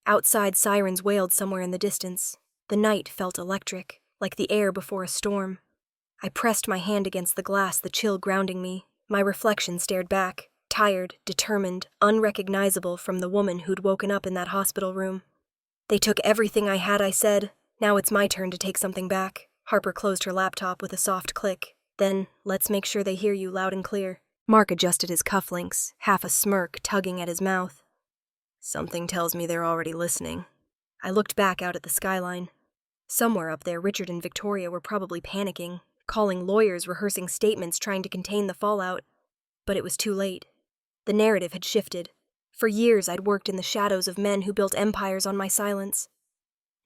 Outside, sirens wailed somewhere in the distance. The night felt electric, like the air before a storm. I pressed my hand against the glass, the chill grounding me. My reflection stared back, tired, determined, unrecognizable from the woman who'd woken up in that hospital room. "They took everything I had," I said. "Now it's my turn to take something back." Harper closed her laptop with a soft click. "Then, let's make sure they hear you loud and clear." Mark adjusted his cufflinks, half a smirk tugging at his mouth. "Something tells me they're already listening." I looked back out at the skyline. Somewhere up there, Richard and Victoria were probably panicking, calling lawyers, rehearsing statements, trying to contain the fallout. But it was too late. The narrative had shifted. For years, I'd worked in the shadows of men who built empires on my silence.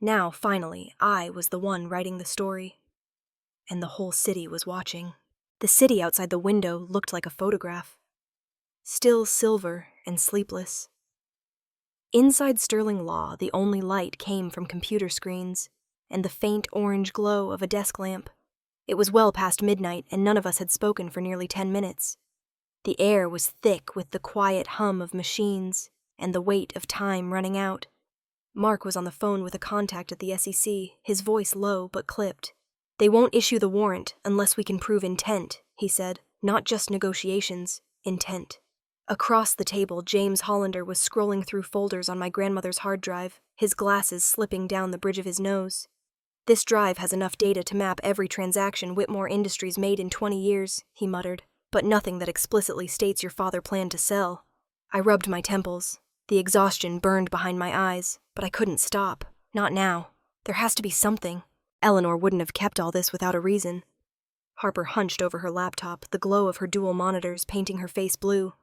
Now, finally, I was the one writing the story. And the whole city was watching. The city outside the window looked like a photograph. Still silver and sleepless. Inside Sterling Law, the only light came from computer screens and the faint orange glow of a desk lamp. It was well past midnight, and none of us had spoken for nearly 10 minutes. The air was thick with the quiet hum of machines and the weight of time running out. Mark was on the phone with a contact at the SEC, his voice low but clipped. "They won't issue the warrant unless we can prove intent," he said. "Not just negotiations, intent." Across the table, James Hollander was scrolling through folders on my grandmother's hard drive, his glasses slipping down the bridge of his nose. "This drive has enough data to map every transaction Whitmore Industries made in 20 years, he muttered, "but nothing that explicitly states your father planned to sell." I rubbed my temples. The exhaustion burned behind my eyes, but I couldn't stop. Not now. There has to be something. Eleanor wouldn't have kept all this without a reason. Harper hunched over her laptop, the glow of her dual monitors painting her face blue.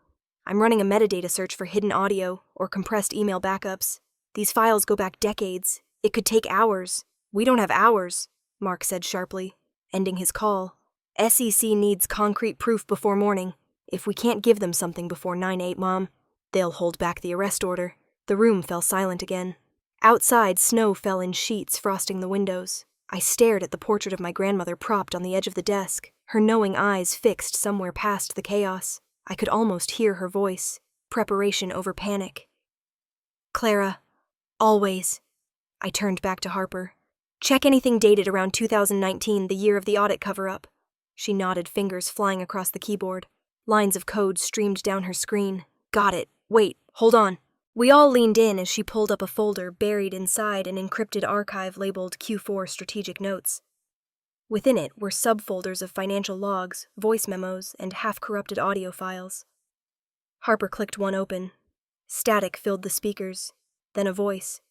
"I'm running a metadata search for hidden audio or compressed email backups. These files go back decades. It could take hours." "We don't have hours," Mark said sharply, ending his call. "SEC needs concrete proof before morning. If we can't give them something before 9/8, Mom, they'll hold back the arrest order." The room fell silent again. Outside, snow fell in sheets, frosting the windows. I stared at the portrait of my grandmother propped on the edge of the desk, her knowing eyes fixed somewhere past the chaos. I could almost hear her voice, preparation over panic. "Clara, always." I turned back to Harper. "Check anything dated around 2019, the year of the audit cover-up." She nodded, fingers flying across the keyboard. Lines of code streamed down her screen. "Got it. Wait, hold on." We all leaned in as she pulled up a folder buried inside an encrypted archive labeled Q4 Strategic Notes. Within it were subfolders of financial logs, voice memos, and half-corrupted audio files. Harper clicked one open. Static filled the speakers, then a voice.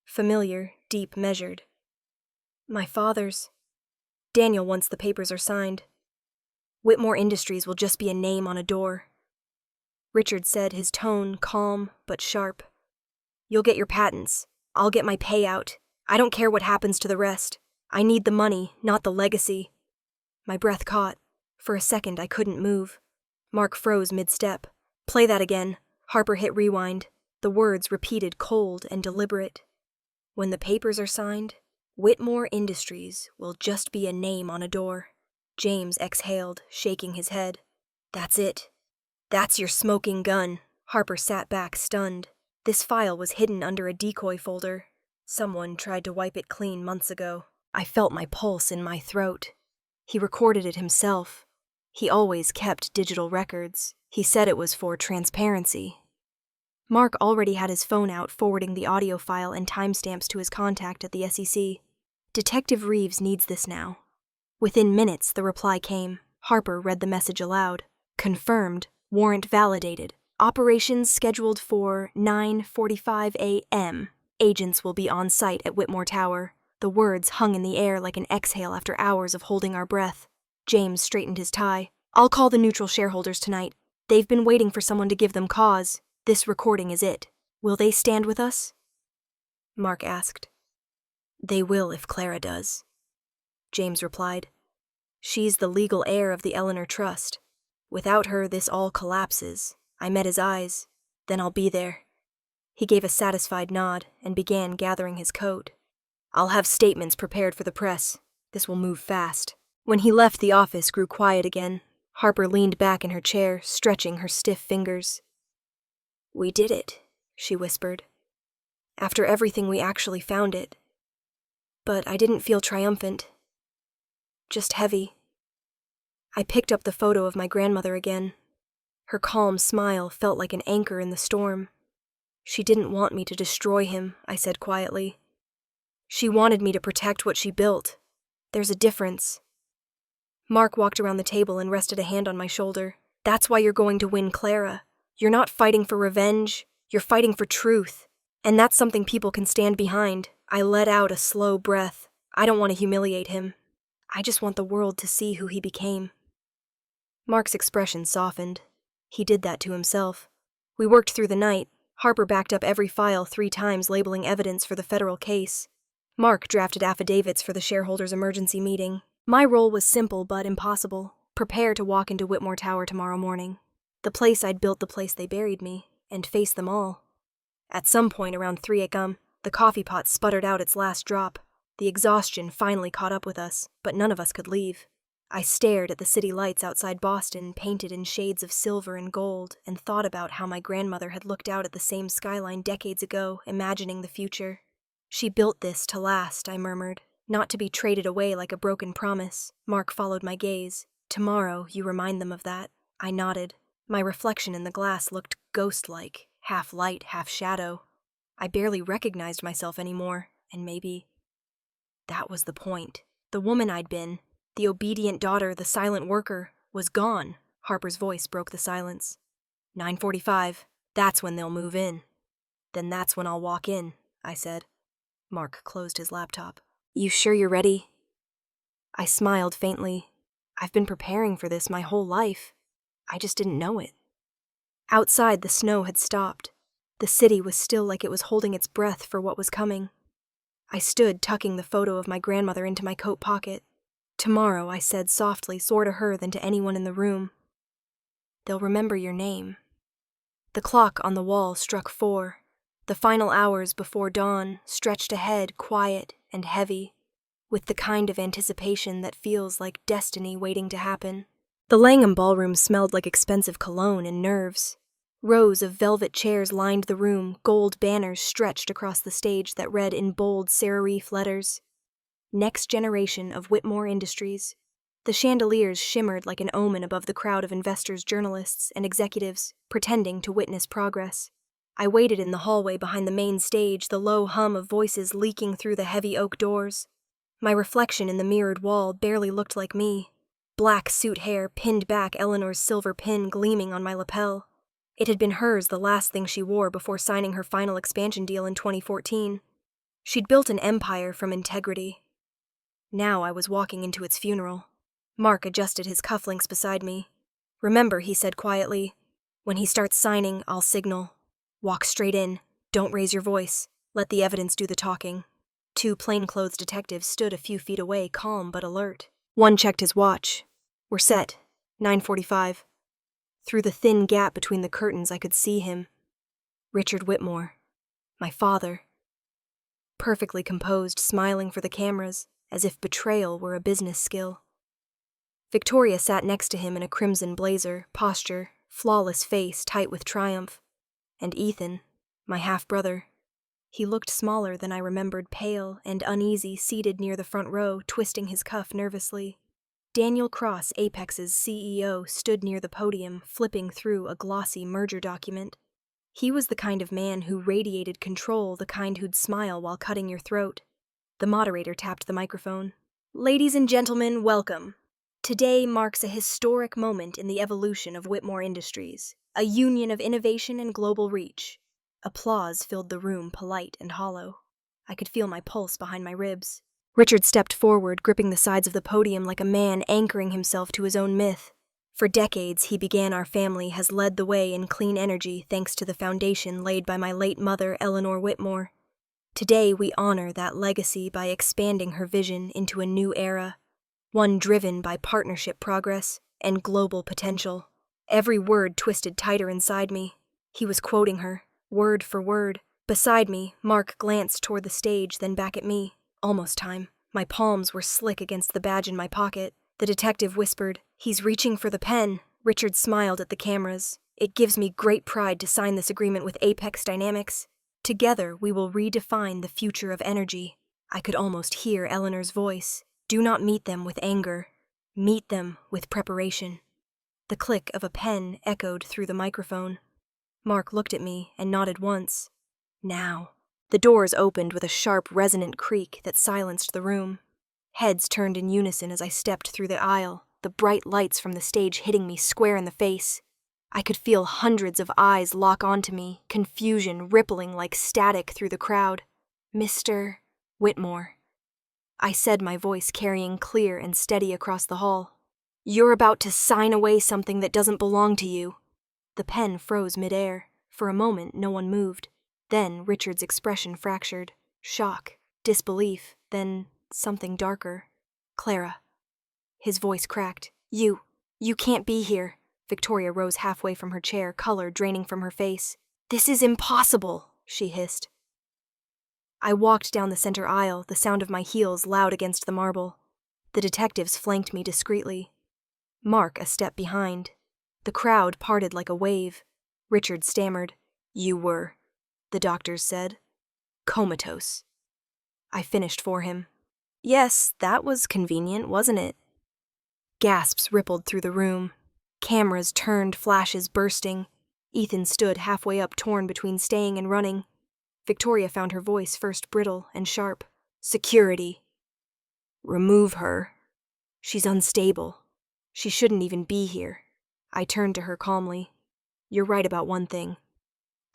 Familiar, deep, measured. My father's. Daniel, once the papers are signed. Whitmore Industries will just be a name on a door. Richard said, his tone calm but sharp. You'll get your patents. I'll get my payout. I don't care what happens to the rest. I need the money, not the legacy. My breath caught. For a second, I couldn't move. Mark froze mid-step. Play that again. Harper hit rewind. The words repeated, cold and deliberate. When the papers are signed, Whitmore Industries will just be a name on a door. James exhaled, shaking his head. That's it. That's your smoking gun. Harper sat back, stunned. This file was hidden under a decoy folder. Someone tried to wipe it clean months ago. I felt my pulse in my throat. He recorded it himself. He always kept digital records. He said it was for transparency. Mark already had his phone out, forwarding the audio file and timestamps to his contact at the SEC. Detective Reeves needs this now. Within minutes, the reply came. Harper read the message aloud. Confirmed. Warrant validated. Operations scheduled for 9:45 a.m. Agents will be on site at Whitmore Tower. The words hung in the air like an exhale after hours of holding our breath. James straightened his tie. I'll call the neutral shareholders tonight. They've been waiting for someone to give them cause. This recording is it. Will they stand with us? Mark asked. They will if Clara does. James replied. She's the legal heir of the Eleanor Trust. Without her, this all collapses. I met his eyes. Then I'll be there. He gave a satisfied nod and began gathering his coat. I'll have statements prepared for the press. This will move fast. When he left, the office grew quiet again. Harper leaned back in her chair, stretching her stiff fingers. We did it, she whispered. After everything, we actually found it. But I didn't feel triumphant. Just heavy. I picked up the photo of my grandmother again. Her calm smile felt like an anchor in the storm. She didn't want me to destroy him, I said quietly. She wanted me to protect what she built. There's a difference. Mark walked around the table and rested a hand on my shoulder. That's why you're going to win Clara. You're not fighting for revenge. You're fighting for truth. And that's something people can stand behind. I let out a slow breath. I don't want to humiliate him. I just want the world to see who he became. Mark's expression softened. He did that to himself. We worked through the night. Harper backed up every file 3 times, labeling evidence for the federal case. Mark drafted affidavits for the shareholders' emergency meeting. My role was simple but impossible. Prepare to walk into Whitmore Tower tomorrow morning. The place I'd built, the place they buried me, and face them all. At some point around 3 a.m., the coffee pot sputtered out its last drop. The exhaustion finally caught up with us, but none of us could leave. I stared at the city lights outside Boston, painted in shades of silver and gold, and thought about how my grandmother had looked out at the same skyline decades ago, imagining the future. She built this to last, I murmured, not to be traded away like a broken promise. Mark followed my gaze. Tomorrow, you remind them of that. I nodded. My reflection in the glass looked ghost-like, half light, half shadow. I barely recognized myself anymore, and maybe that was the point. The woman I'd been, the obedient daughter, the silent worker, was gone. Harper's voice broke the silence. 9:45. That's when they'll move in. Then that's when I'll walk in, I said. Mark closed his laptop. You sure you're ready? I smiled faintly. I've been preparing for this my whole life. I just didn't know it. Outside, the snow had stopped. The city was still, like it was holding its breath for what was coming. I stood, tucking the photo of my grandmother into my coat pocket. Tomorrow, I said softly, more to her than to anyone in the room. They'll remember your name. The clock on the wall struck 4. The final hours before dawn stretched ahead, quiet and heavy, with the kind of anticipation that feels like destiny waiting to happen. The Langham ballroom smelled like expensive cologne and nerves. Rows of velvet chairs lined the room, gold banners stretched across the stage that read in bold serif letters, Next Generation of Whitmore Industries. The chandeliers shimmered like an omen above the crowd of investors, journalists, and executives, pretending to witness progress. I waited in the hallway behind the main stage, the low hum of voices leaking through the heavy oak doors. My reflection in the mirrored wall barely looked like me. Black suit hair pinned back, Eleanor's silver pin gleaming on my lapel. It had been hers, the last thing she wore before signing her final expansion deal in 2014. She'd built an empire from integrity. Now I was walking into its funeral. Mark adjusted his cufflinks beside me. "Remember," he said quietly, "when he starts signing, I'll signal. Walk straight in. Don't raise your voice. Let the evidence do the talking." 2 plainclothes detectives stood a few feet away, calm but alert. One checked his watch. "We're set. 9:45. Through the thin gap between the curtains, I could see him. Richard Whitmore. My father. Perfectly composed, smiling for the cameras, as if betrayal were a business skill. Victoria sat next to him in a crimson blazer, posture, flawless face tight with triumph. And Ethan, my half-brother. He looked smaller than I remembered, pale and uneasy, seated near the front row, twisting his cuff nervously. Daniel Cross, Apex's CEO, stood near the podium, flipping through a glossy merger document. He was the kind of man who radiated control, the kind who'd smile while cutting your throat. The moderator tapped the microphone. "Ladies and gentlemen, welcome. Today marks a historic moment in the evolution of Whitmore Industries, a union of innovation and global reach." Applause filled the room, polite and hollow. I could feel my pulse behind my ribs. Richard stepped forward, gripping the sides of the podium like a man anchoring himself to his own myth. "For decades, he began our family, has led the way in clean energy thanks to the foundation laid by my late mother, Eleanor Whitmore. Today, we honor that legacy by expanding her vision into a new era, one driven by partnership progress and global potential." Every word twisted tighter inside me. He was quoting her, word for word. Beside me, Mark glanced toward the stage, then back at me. Almost time. My palms were slick against the badge in my pocket. The detective whispered, "He's reaching for the pen." Richard smiled at the cameras. "It gives me great pride to sign this agreement with Apex Dynamics. Together, we will redefine the future of energy." I could almost hear Eleanor's voice. "Do not meet them with anger. Meet them with preparation." The click of a pen echoed through the microphone. Mark looked at me and nodded once. Now. The doors opened with a sharp, resonant creak that silenced the room. Heads turned in unison as I stepped through the aisle, the bright lights from the stage hitting me square in the face. I could feel hundreds of eyes lock onto me, confusion rippling like static through the crowd. "Mr. Whitmore," I said, my voice carrying clear and steady across the hall. "You're about to sign away something that doesn't belong to you." The pen froze midair. For a moment, no one moved. Then Richard's expression fractured. Shock, disbelief, then something darker. "Clara." His voice cracked. You can't be here." Victoria rose halfway from her chair, color draining from her face. "This is impossible," she hissed. I walked down the center aisle, the sound of my heels loud against the marble. The detectives flanked me discreetly. Mark a step behind. The crowd parted like a wave. Richard stammered. "You were," the doctors said, "comatose." I finished for him. "Yes, that was convenient, wasn't it?" Gasps rippled through the room. Cameras turned, flashes bursting. Ethan stood halfway up, torn between staying and running. Victoria found her voice first brittle and sharp. "Security." "Remove her. She's unstable. She shouldn't even be here." I turned to her calmly. "You're right about one thing.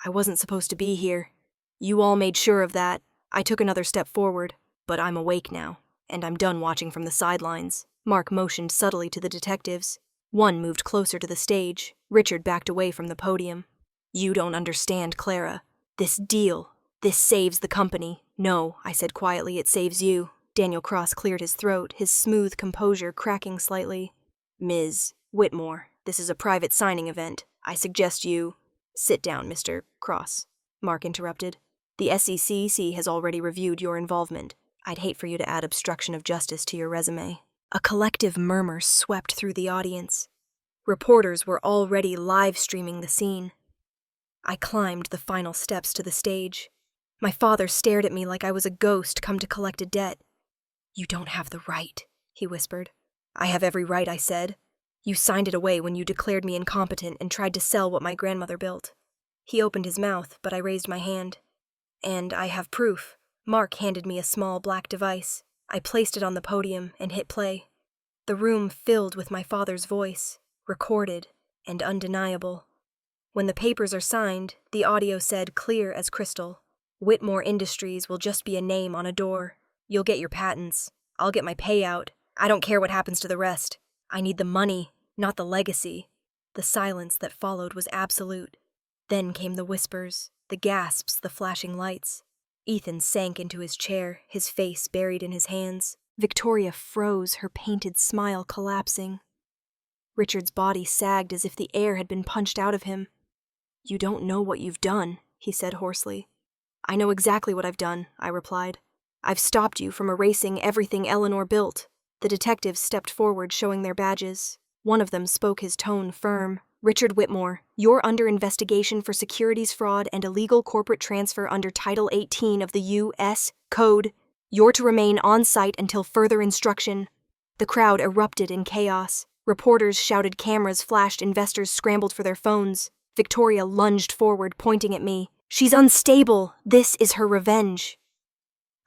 I wasn't supposed to be here. You all made sure of that." I took another step forward, "but I'm awake now, and I'm done watching from the sidelines." Mark motioned subtly to the detectives. One moved closer to the stage. Richard backed away from the podium. "You don't understand, Clara. This deal, this saves the company." "No," I said quietly, "it saves you." Daniel Cross cleared his throat, his smooth composure cracking slightly. "Ms. Whitmore, this is a private signing event. I suggest you—" "Sit down, Mr. Cross," Mark interrupted. "The SEC has already reviewed your involvement. I'd hate for you to add obstruction of justice to your resume." A collective murmur swept through the audience. Reporters were already live-streaming the scene. I climbed the final steps to the stage. My father stared at me like I was a ghost come to collect a debt. "You don't have the right," he whispered. "I have every right," I said. "You signed it away when you declared me incompetent and tried to sell what my grandmother built." He opened his mouth, but I raised my hand. And I have proof. Mark handed me a small black device. I placed it on the podium and hit play. The room filled with my father's voice, recorded and undeniable. When the papers are signed, the audio said clear as crystal, "Whitmore Industries will just be a name on a door. You'll get your patents. I'll get my payout. I don't care what happens to the rest. I need the money, not the legacy." The silence that followed was absolute. Then came the whispers, the gasps, the flashing lights. Ethan sank into his chair, his face buried in his hands. Victoria froze, her painted smile collapsing. Richard's body sagged as if the air had been punched out of him. "You don't know what you've done," he said hoarsely. "I know exactly what I've done," I replied. "I've stopped you from erasing everything Eleanor built." The detectives stepped forward, showing their badges. One of them spoke, his tone firm. "Richard Whitmore, you're under investigation for securities fraud and illegal corporate transfer under Title 18 of the U.S. Code. You're to remain on site until further instruction." The crowd erupted in chaos. Reporters shouted, cameras flashed, investors scrambled for their phones. Victoria lunged forward, pointing at me. "She's unstable. This is her revenge."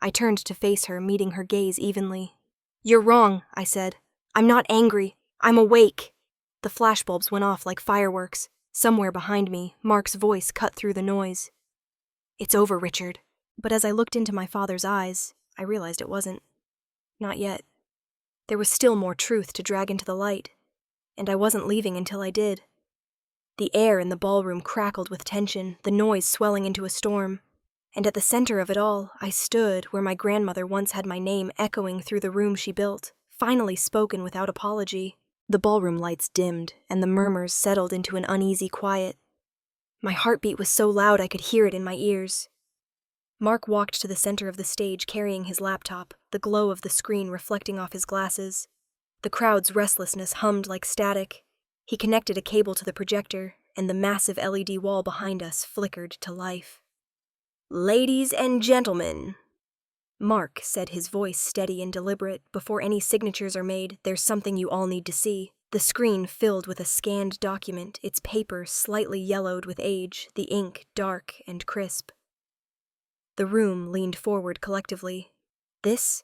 I turned to face her, meeting her gaze evenly. "You're wrong," I said. "I'm not angry. I'm awake." The flashbulbs went off like fireworks. Somewhere behind me, Mark's voice cut through the noise. "It's over, Richard." But as I looked into my father's eyes, I realized it wasn't. Not yet. There was still more truth to drag into the light, and I wasn't leaving until I did. The air in the ballroom crackled with tension, the noise swelling into a storm. And at the center of it all, I stood where my grandmother once had my name echoing through the room she built, finally spoken without apology. The ballroom lights dimmed, and the murmurs settled into an uneasy quiet. My heartbeat was so loud I could hear it in my ears. Mark walked to the center of the stage carrying his laptop, the glow of the screen reflecting off his glasses. The crowd's restlessness hummed like static. He connected a cable to the projector, and the massive LED wall behind us flickered to life. "Ladies and gentlemen," Mark said, his voice steady and deliberate. "Before any signatures are made, there's something you all need to see." The screen filled with a scanned document, its paper slightly yellowed with age, the ink dark and crisp. The room leaned forward collectively. "This,"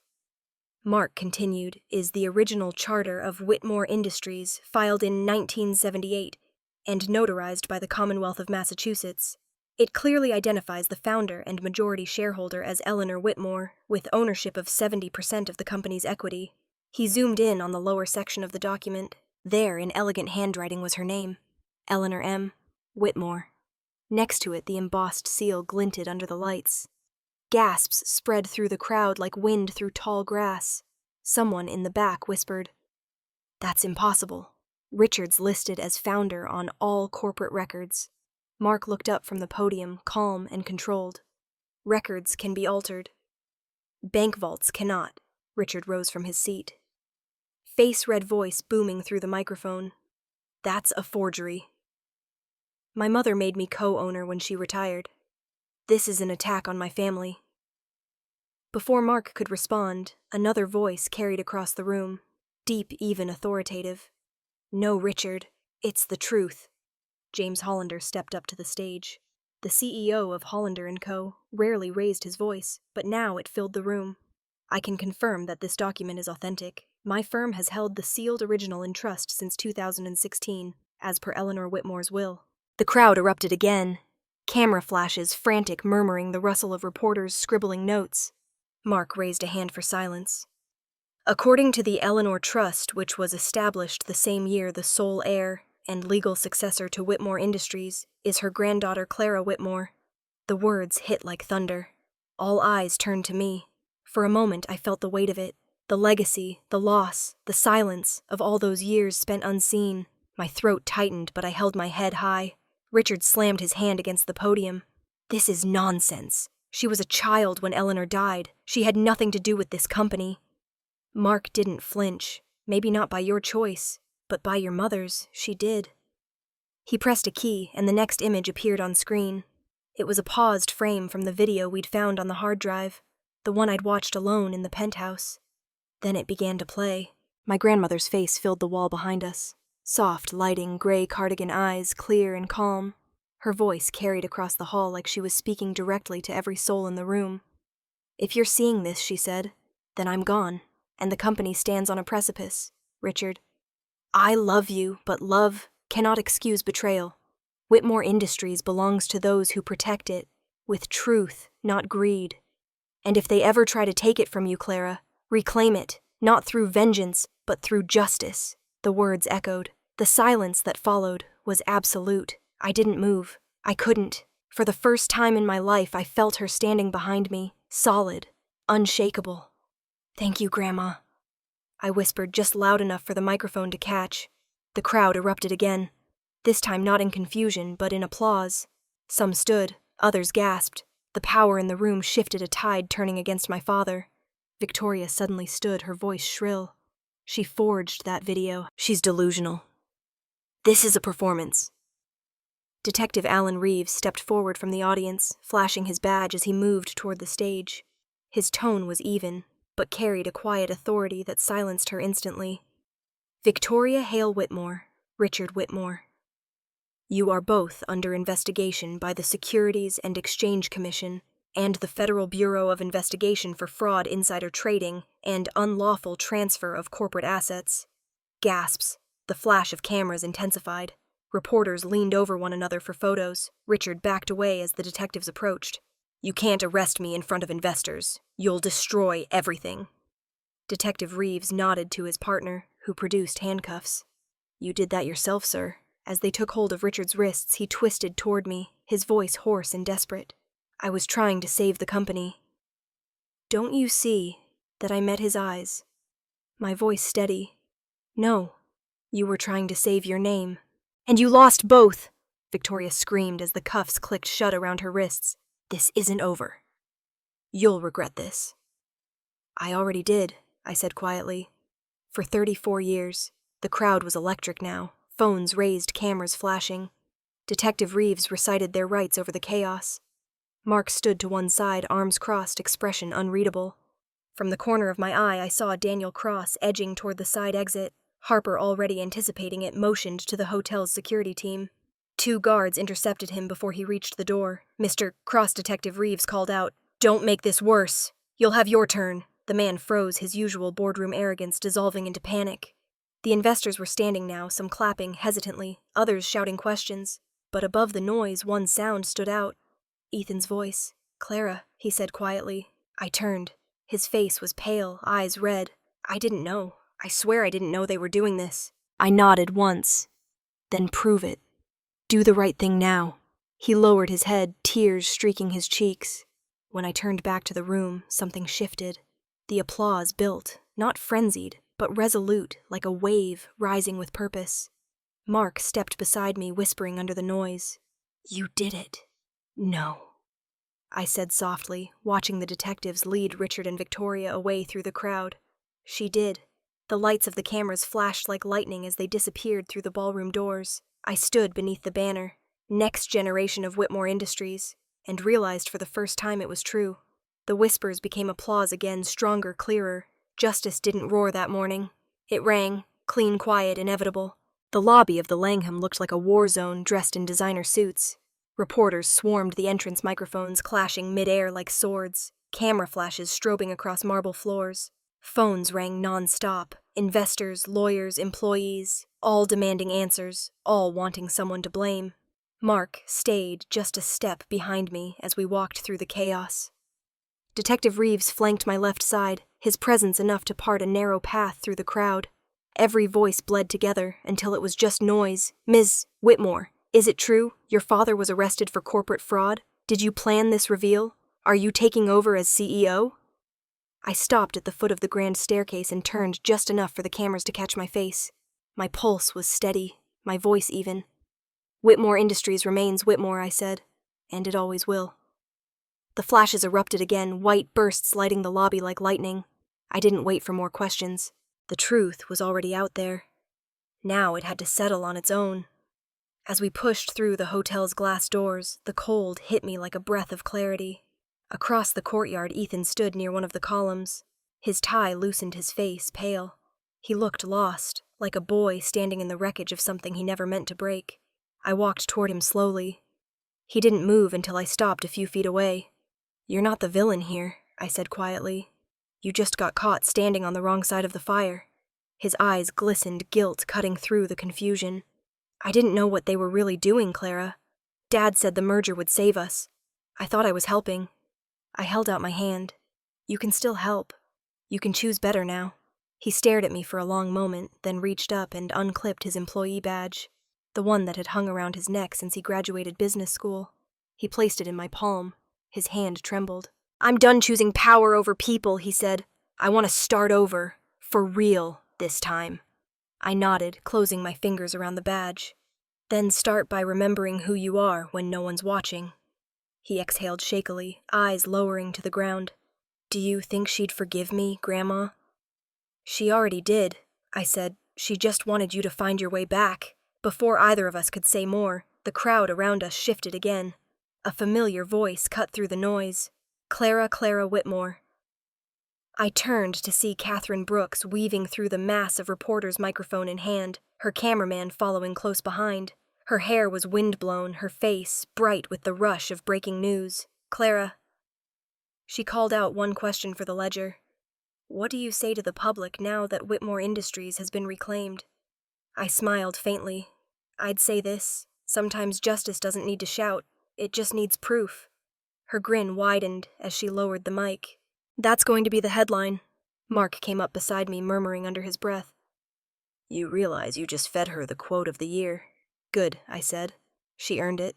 Mark continued, "is the original charter of Whitmore Industries, filed in 1978 and notarized by the Commonwealth of Massachusetts. It clearly identifies the founder and majority shareholder as Eleanor Whitmore, with ownership of 70% of the company's equity." He zoomed in on the lower section of the document. There, in elegant handwriting, was her name, Eleanor M. Whitmore. Next to it, the embossed seal glinted under the lights. Gasps spread through the crowd like wind through tall grass. Someone in the back whispered, "That's impossible. Richard's listed as founder on all corporate records." Mark looked up from the podium, calm and controlled. "Records can be altered. Bank vaults cannot." Richard rose from his seat. Face-red voice booming through the microphone. "That's a forgery." My mother made me co-owner when she retired. This is an attack on my family. Before Mark could respond, another voice carried across the room, deep, even authoritative. "No, Richard, it's the truth." James Hollander stepped up to the stage. The CEO of Hollander & Co. rarely raised his voice, but now it filled the room. "I can confirm that this document is authentic. My firm has held the sealed original in trust since 2016, as per Eleanor Whitmore's will." The crowd erupted again. Camera flashes, frantic, murmuring, the rustle of reporters scribbling notes. Mark raised a hand for silence. "According to the Eleanor Trust, which was established the same year, the sole heir and legal successor to Whitmore Industries is her granddaughter Clara Whitmore." The words hit like thunder. All eyes turned to me. For a moment I felt the weight of it, the legacy, the loss, the silence of all those years spent unseen. My throat tightened, but I held my head high. Richard slammed his hand against the podium. "This is nonsense. She was a child when Eleanor died. She had nothing to do with this company." Mark didn't flinch. "Maybe not by your choice, but by your mother's, she did." He pressed a key, and the next image appeared on screen. It was a paused frame from the video we'd found on the hard drive, the one I'd watched alone in the penthouse. Then it began to play. My grandmother's face filled the wall behind us. Soft lighting, gray cardigan eyes, clear and calm. Her voice carried across the hall like she was speaking directly to every soul in the room. "If you're seeing this," she said, "then I'm gone, and the company stands on a precipice. Richard, I love you, but love cannot excuse betrayal. Whitmore Industries belongs to those who protect it, with truth, not greed. And if they ever try to take it from you, Clara, reclaim it, not through vengeance, but through justice." The words echoed. The silence that followed was absolute. I didn't move. I couldn't. For the first time in my life, I felt her standing behind me, solid, unshakable. "Thank you, Grandma," I whispered just loud enough for the microphone to catch. The crowd erupted again, this time not in confusion, but in applause. Some stood, others gasped. The power in the room shifted, a tide turning against my father. Victoria suddenly stood, her voice shrill. "She forged that video. She's delusional. This is a performance." Detective Alan Reeves stepped forward from the audience, flashing his badge as he moved toward the stage. His tone was even, but carried a quiet authority that silenced her instantly. "Victoria Hale Whitmore, Richard Whitmore. You are both under investigation by the Securities and Exchange Commission and the Federal Bureau of Investigation for Fraud, Insider Trading, and Unlawful Transfer of Corporate Assets." Gasps. The flash of cameras intensified. Reporters leaned over one another for photos. Richard backed away as the detectives approached. "You can't arrest me in front of investors. You'll destroy everything." Detective Reeves nodded to his partner, who produced handcuffs. "You did that yourself, sir." As they took hold of Richard's wrists, he twisted toward me, his voice hoarse and desperate. "I was trying to save the company." "Don't you see that?" I met his eyes, my voice steady. "No, you were trying to save your name." "And you lost both!" Victoria screamed as the cuffs clicked shut around her wrists. "This isn't over. You'll regret this." "I already did," I said quietly. "For 34 years. The crowd was electric now. Phones raised, cameras flashing. Detective Reeves recited their rights over the chaos. Mark stood to one side, arms crossed, expression unreadable. From the corner of my eye, I saw Daniel Cross edging toward the side exit. Harper, already anticipating it, motioned to the hotel's security team. 2 guards intercepted him before he reached the door. "Mr. Cross," Detective Reeves called out, "don't make this worse. You'll have your turn." The man froze, his usual boardroom arrogance dissolving into panic. The investors were standing now, some clapping hesitantly, others shouting questions. But above the noise, one sound stood out. Ethan's voice. "Clara," he said quietly. I turned. His face was pale, eyes red. "I didn't know. I swear I didn't know they were doing this." I nodded once. "Then prove it. Do the right thing now." He lowered his head, tears streaking his cheeks. When I turned back to the room, something shifted. The applause built, not frenzied, but resolute, like a wave rising with purpose. Mark stepped beside me, whispering under the noise. "You did it." "No," I said softly, watching the detectives lead Richard and Victoria away through the crowd. "She did." The lights of the cameras flashed like lightning as they disappeared through the ballroom doors. I stood beneath the banner, "Next Generation of Whitmore Industries," and realized for the first time it was true. The whispers became applause again, stronger, clearer. Justice didn't roar that morning. It rang, clean, quiet, inevitable. The lobby of the Langham looked like a war zone, dressed in designer suits. Reporters swarmed the entrance microphones, clashing mid-air like swords, camera flashes strobing across marble floors. Phones rang non-stop, investors, lawyers, employees, all demanding answers, all wanting someone to blame. Mark stayed just a step behind me as we walked through the chaos. Detective Reeves flanked my left side, his presence enough to part a narrow path through the crowd. Every voice bled together until it was just noise. "Ms. Whitmore, is it true? Your father was arrested for corporate fraud? Did you plan this reveal? Are you taking over as CEO?" I stopped at the foot of the grand staircase and turned just enough for the cameras to catch my face. My pulse was steady, my voice even. "Whitmore Industries remains Whitmore," I said, "and it always will." The flashes erupted again, white bursts lighting the lobby like lightning. I didn't wait for more questions. The truth was already out there. Now it had to settle on its own. As we pushed through the hotel's glass doors, the cold hit me like a breath of clarity. Across the courtyard, Ethan stood near one of the columns. His tie loosened his face, pale. He looked lost, like a boy standing in the wreckage of something he never meant to break. I walked toward him slowly. He didn't move until I stopped a few feet away. "You're not the villain here," I said quietly. "You just got caught standing on the wrong side of the fire." His eyes glistened, guilt cutting through the confusion. "I didn't know what they were really doing, Clara. Dad said the merger would save us. I thought I was helping." I held out my hand. "You can still help. You can choose better now." He stared at me for a long moment, then reached up and unclipped his employee badge, the one that had hung around his neck since he graduated business school. He placed it in my palm. His hand trembled. "I'm done choosing power over people," he said. "I want to start over. For real, this time." I nodded, closing my fingers around the badge. "Then start by remembering who you are when no one's watching." He exhaled shakily, eyes lowering to the ground. "Do you think she'd forgive me, Grandma?" "She already did," I said. "She just wanted you to find your way back." Before either of us could say more, the crowd around us shifted again. A familiar voice cut through the noise. Clara Whitmore." I turned to see Catherine Brooks weaving through the mass of reporters, microphone in hand, her cameraman following close behind. Her hair was windblown, her face bright with the rush of breaking news. "Clara." She called out one question for the ledger. "What do you say to the public now that Whitmore Industries has been reclaimed?" I smiled faintly. "I'd say this. Sometimes justice doesn't need to shout. It just needs proof." Her grin widened as she lowered the mic. "That's going to be the headline." Mark came up beside me, murmuring under his breath. "You realize you just fed her the quote of the year." "Good," I said. "She earned it."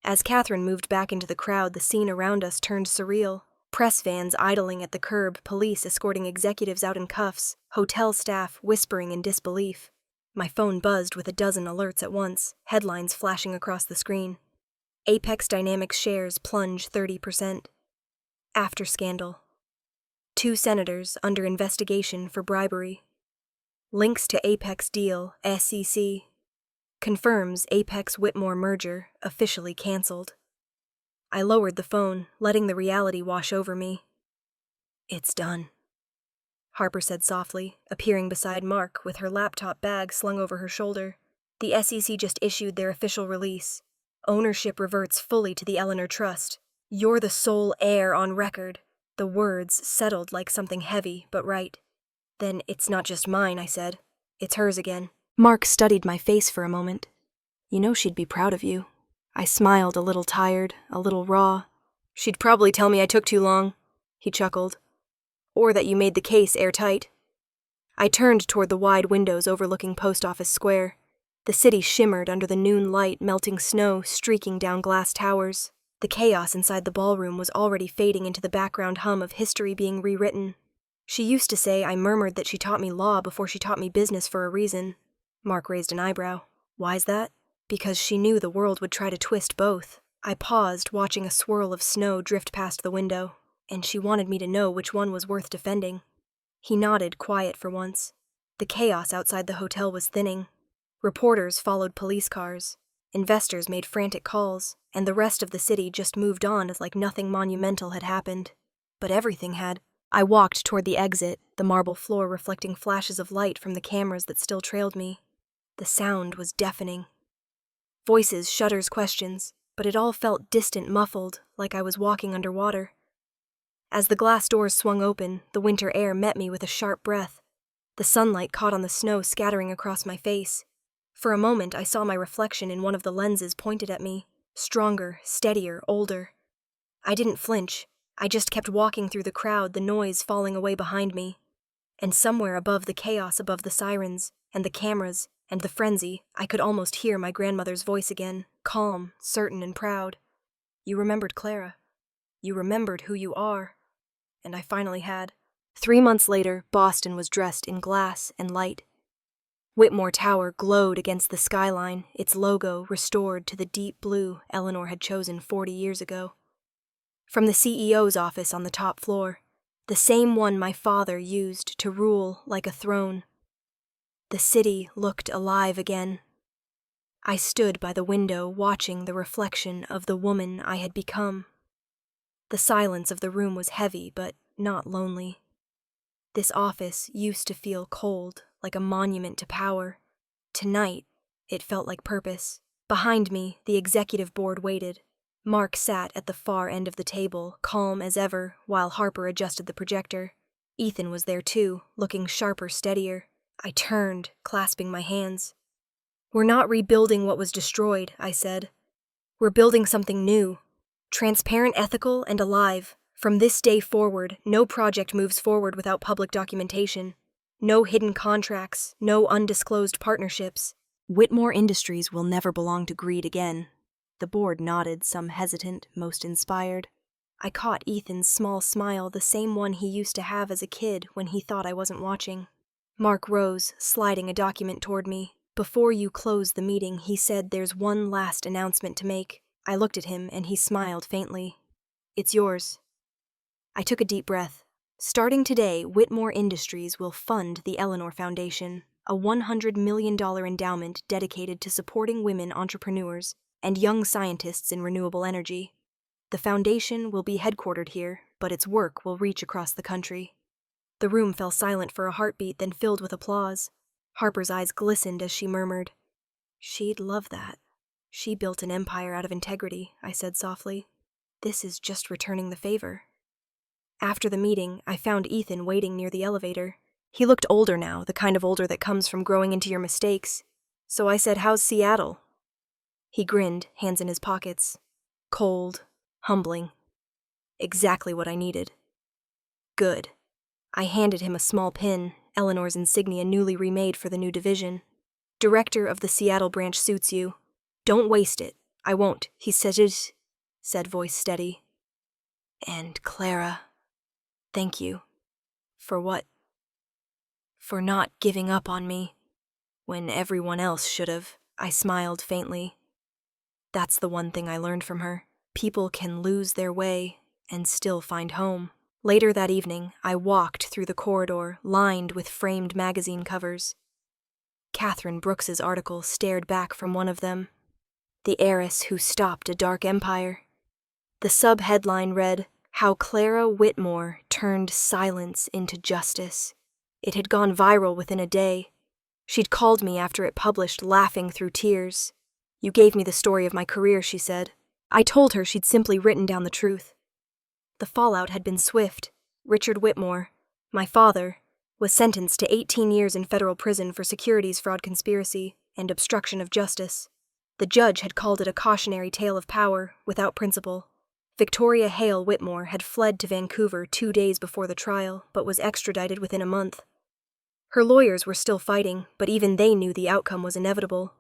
As Catherine moved back into the crowd, the scene around us turned surreal. Press vans idling at the curb, police escorting executives out in cuffs, hotel staff whispering in disbelief. My phone buzzed with a dozen alerts at once, headlines flashing across the screen. Apex Dynamics shares plunge 30%. After scandal. 2 senators under investigation for bribery. Links to Apex deal, SEC. Confirms Apex Whitmore merger officially canceled. I lowered the phone, letting the reality wash over me. "It's done," Harper said softly, appearing beside Mark with her laptop bag slung over her shoulder. "The SEC just issued their official release. Ownership reverts fully to the Eleanor Trust. You're the sole heir on record." The words settled like something heavy, but right. "Then it's not just mine," I said. "It's hers again." Mark studied my face for a moment. "You know she'd be proud of you." I smiled, a little tired, a little raw. "She'd probably tell me I took too long," he chuckled. "Or that you made the case airtight." I turned toward the wide windows overlooking Post Office Square. The city shimmered under the noon light, melting snow streaking down glass towers. The chaos inside the ballroom was already fading into the background hum of history being rewritten. "She used to say I murmured that she taught me law before she taught me business for a reason." Mark raised an eyebrow. "Why's that?" "Because she knew the world would try to twist both." I paused, watching a swirl of snow drift past the window. "And she wanted me to know which one was worth defending." He nodded, quiet for once. The chaos outside the hotel was thinning. Reporters followed police cars. Investors made frantic calls, and the rest of the city just moved on as like nothing monumental had happened. But everything had. I walked toward the exit, the marble floor reflecting flashes of light from the cameras that still trailed me. The sound was deafening. Voices, shutters, questions, but it all felt distant, muffled, like I was walking underwater. As the glass doors swung open, the winter air met me with a sharp breath. The sunlight caught on the snow scattering across my face. For a moment, I saw my reflection in one of the lenses pointed at me, stronger, steadier, older. I didn't flinch. I just kept walking through the crowd, the noise falling away behind me. And somewhere above the chaos, above the sirens, and the cameras, and the frenzy, I could almost hear my grandmother's voice again, calm, certain, and proud. "You remembered Clara. You remembered who you are." And I finally had. 3 months later, Boston was dressed in glass and light. Whitmore Tower glowed against the skyline, its logo restored to the deep blue Eleanor had chosen 40 years ago. From the CEO's office on the top floor, the same one my father used to rule like a throne, the city looked alive again. I stood by the window watching the reflection of the woman I had become. The silence of the room was heavy, but not lonely. This office used to feel cold, like a monument to power. Tonight, it felt like purpose. Behind me, the executive board waited. Mark sat at the far end of the table, calm as ever, while Harper adjusted the projector. Ethan was there too, looking sharper, steadier. I turned, clasping my hands. "We're not rebuilding what was destroyed," I said. "We're building something new. Transparent, ethical, and alive. From this day forward, no project moves forward without public documentation. No hidden contracts, no undisclosed partnerships. Whitmore Industries will never belong to greed again." The board nodded, some hesitant, most inspired. I caught Ethan's small smile, the same one he used to have as a kid when he thought I wasn't watching. Mark rose, sliding a document toward me. "Before you close the meeting," he said, "there's one last announcement to make." I looked at him, and he smiled faintly. "It's yours." I took a deep breath. Starting today, Whitmore Industries will fund the Eleanor Foundation, a $100 million endowment dedicated to supporting women entrepreneurs and young scientists in renewable energy. The foundation will be headquartered here, but its work will reach across the country. The room fell silent for a heartbeat, then filled with applause. Harper's eyes glistened as she murmured, "She'd love that." "She built an empire out of integrity," I said softly. "This is just returning the favor." After the meeting, I found Ethan waiting near the elevator. He looked older now, the kind of older that comes from growing into your mistakes. So I said, "How's Seattle?" He grinned, hands in his pockets. Cold, humbling. Exactly what I needed. Good. I handed him a small pin, Eleanor's insignia newly remade for the new division. "Director of the Seattle branch suits you. Don't waste it." "I won't," he said, voice steady. "And Clara, thank you." "For what?" "For not giving up on me when everyone else should have." I smiled faintly. That's the one thing I learned from her. People can lose their way and still find home. Later that evening, I walked through the corridor lined with framed magazine covers. Catherine Brooks's article stared back from one of them. "The Heiress Who Stopped a Dark Empire." The sub-headline read, "How Clara Whitmore Turned Silence into Justice." It had gone viral within a day. She'd called me after it published, laughing through tears. "You gave me the story of my career," she said. I told her she'd simply written down the truth. The fallout had been swift. Richard Whitmore, my father, was sentenced to 18 years in federal prison for securities fraud conspiracy and obstruction of justice. The judge had called it a cautionary tale of power, without principle. Victoria Hale Whitmore had fled to Vancouver 2 days before the trial, but was extradited within a month. Her lawyers were still fighting, but even they knew the outcome was inevitable.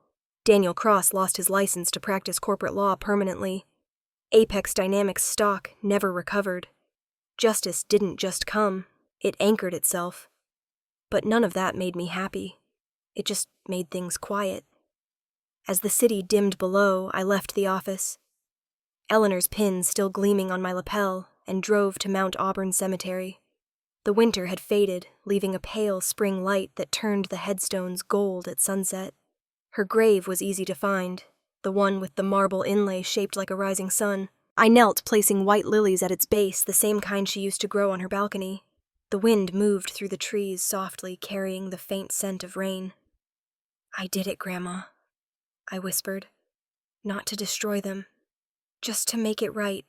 Daniel Cross lost his license to practice corporate law permanently. Apex Dynamics stock never recovered. Justice didn't just come, it anchored itself. But none of that made me happy. It just made things quiet. As the city dimmed below, I left the office. Eleanor's pin still gleaming on my lapel, and drove to Mount Auburn Cemetery. The winter had faded, leaving a pale spring light that turned the headstones gold at sunset. Her grave was easy to find, the one with the marble inlay shaped like a rising sun. I knelt, placing white lilies at its base, the same kind she used to grow on her balcony. The wind moved through the trees softly, carrying the faint scent of rain. "I did it, Grandma," I whispered. "Not to destroy them, just to make it right."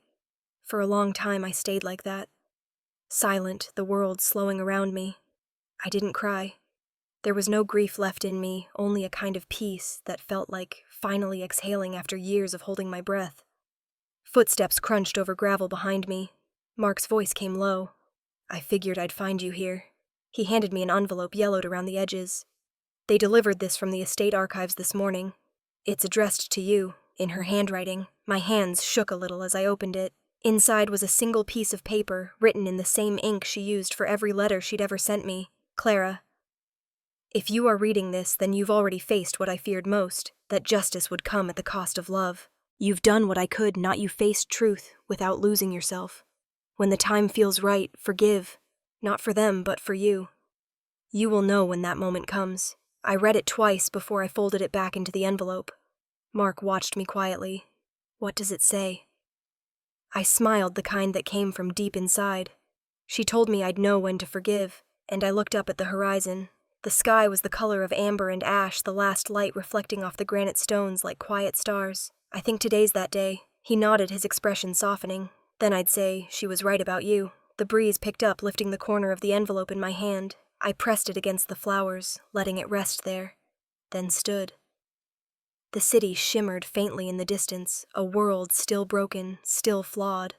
For a long time I stayed like that. Silent, the world slowing around me. I didn't cry. There was no grief left in me, only a kind of peace that felt like finally exhaling after years of holding my breath. Footsteps crunched over gravel behind me. Mark's voice came low. "I figured I'd find you here." He handed me an envelope yellowed around the edges. "They delivered this from the estate archives this morning. It's addressed to you, in her handwriting." My hands shook a little as I opened it. Inside was a single piece of paper, written in the same ink she used for every letter she'd ever sent me. "Clara, if you are reading this, then you've already faced what I feared most, that justice would come at the cost of love. You've done what I could, not you faced truth, without losing yourself. When the time feels right, forgive, not for them, but for you. You will know when that moment comes." I read it twice before I folded it back into the envelope. Mark watched me quietly. "What does it say?" I smiled, the kind that came from deep inside. She told me I'd know when to forgive, and I looked up at the horizon. The sky was the color of amber and ash, the last light reflecting off the granite stones like quiet stars. I think today's that day. He nodded, his expression softening. Then I'd say, she was right about you. The breeze picked up, lifting the corner of the envelope in my hand. I pressed it against the flowers, letting it rest there, then stood. The city shimmered faintly in the distance, a world still broken, still flawed.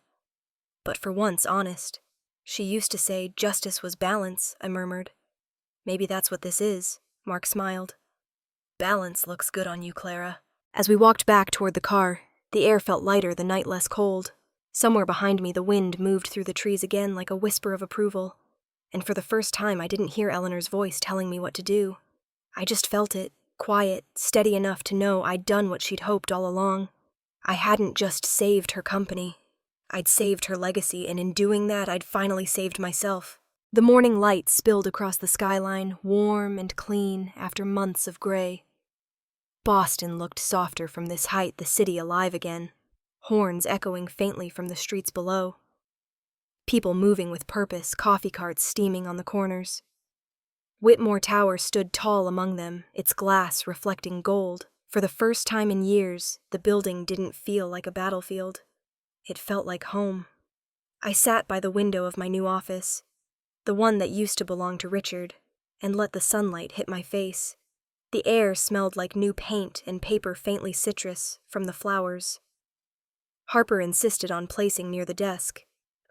But for once honest. She used to say justice was balance, I murmured. Maybe that's what this is, Mark smiled. Balance looks good on you, Clara. As we walked back toward the car, the air felt lighter, the night less cold. Somewhere behind me, the wind moved through the trees again like a whisper of approval. And for the first time, I didn't hear Eleanor's voice telling me what to do. I just felt it, quiet, steady enough to know I'd done what she'd hoped all along. I hadn't just saved her company. I'd saved her legacy, and in doing that, I'd finally saved myself. The morning light spilled across the skyline, warm and clean after months of gray. Boston looked softer from this height, the city alive again, horns echoing faintly from the streets below. People moving with purpose, coffee carts steaming on the corners. Whitmore Tower stood tall among them, its glass reflecting gold. For the first time in years, the building didn't feel like a battlefield. It felt like home. I sat by the window of my new office, the one that used to belong to Richard, and let the sunlight hit my face. The air smelled like new paint and paper faintly citrus from the flowers. Harper insisted on placing near the desk.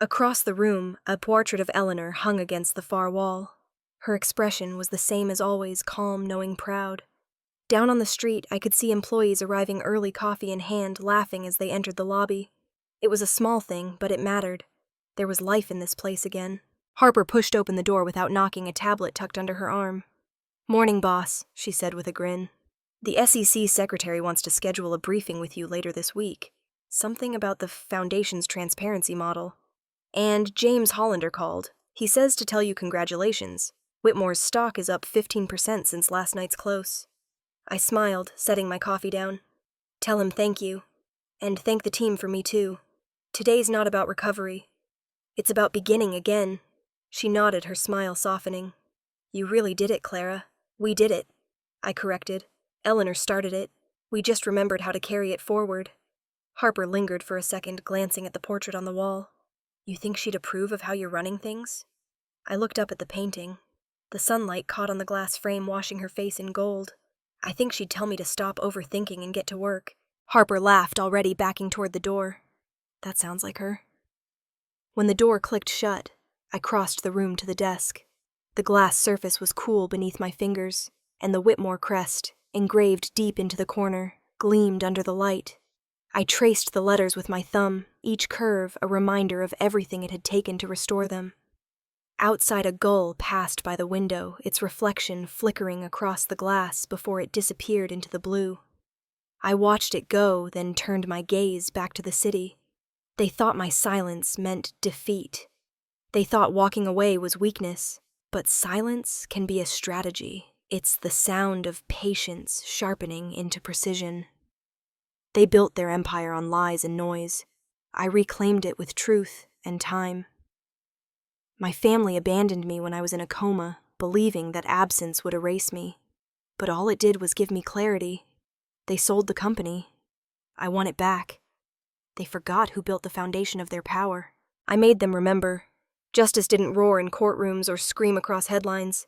Across the room, a portrait of Eleanor hung against the far wall. Her expression was the same as always, calm, knowing, proud. Down on the street, I could see employees arriving early, coffee in hand, laughing as they entered the lobby. It was a small thing, but it mattered. There was life in this place again. Harper pushed open the door without knocking, a tablet tucked under her arm. "Morning, boss," she said with a grin. "The SEC secretary wants to schedule a briefing with you later this week. Something about the Foundation's transparency model. And James Hollander called. He says to tell you congratulations. Whitmore's stock is up 15% since last night's close." I smiled, setting my coffee down. "Tell him thank you. And thank the team for me too. Today's not about recovery. It's about beginning again." She nodded, her smile softening. "You really did it, Clara. We did it," I corrected. "Eleanor started it. We just remembered how to carry it forward." Harper lingered for a second, glancing at the portrait on the wall. "You think she'd approve of how you're running things?" I looked up at the painting. The sunlight caught on the glass frame, washing her face in gold. "I think she'd tell me to stop overthinking and get to work." Harper laughed, already backing toward the door. "That sounds like her." When the door clicked shut, I crossed the room to the desk. The glass surface was cool beneath my fingers, and the Whitmore crest, engraved deep into the corner, gleamed under the light. I traced the letters with my thumb, each curve a reminder of everything it had taken to restore them. Outside, a gull passed by the window, its reflection flickering across the glass before it disappeared into the blue. I watched it go, then turned my gaze back to the city. They thought my silence meant defeat. They thought walking away was weakness. But silence can be a strategy. It's the sound of patience sharpening into precision. They built their empire on lies and noise. I reclaimed it with truth and time. My family abandoned me when I was in a coma, believing that absence would erase me. But all it did was give me clarity. They sold the company. I want it back. They forgot who built the foundation of their power. I made them remember. Justice didn't roar in courtrooms or scream across headlines.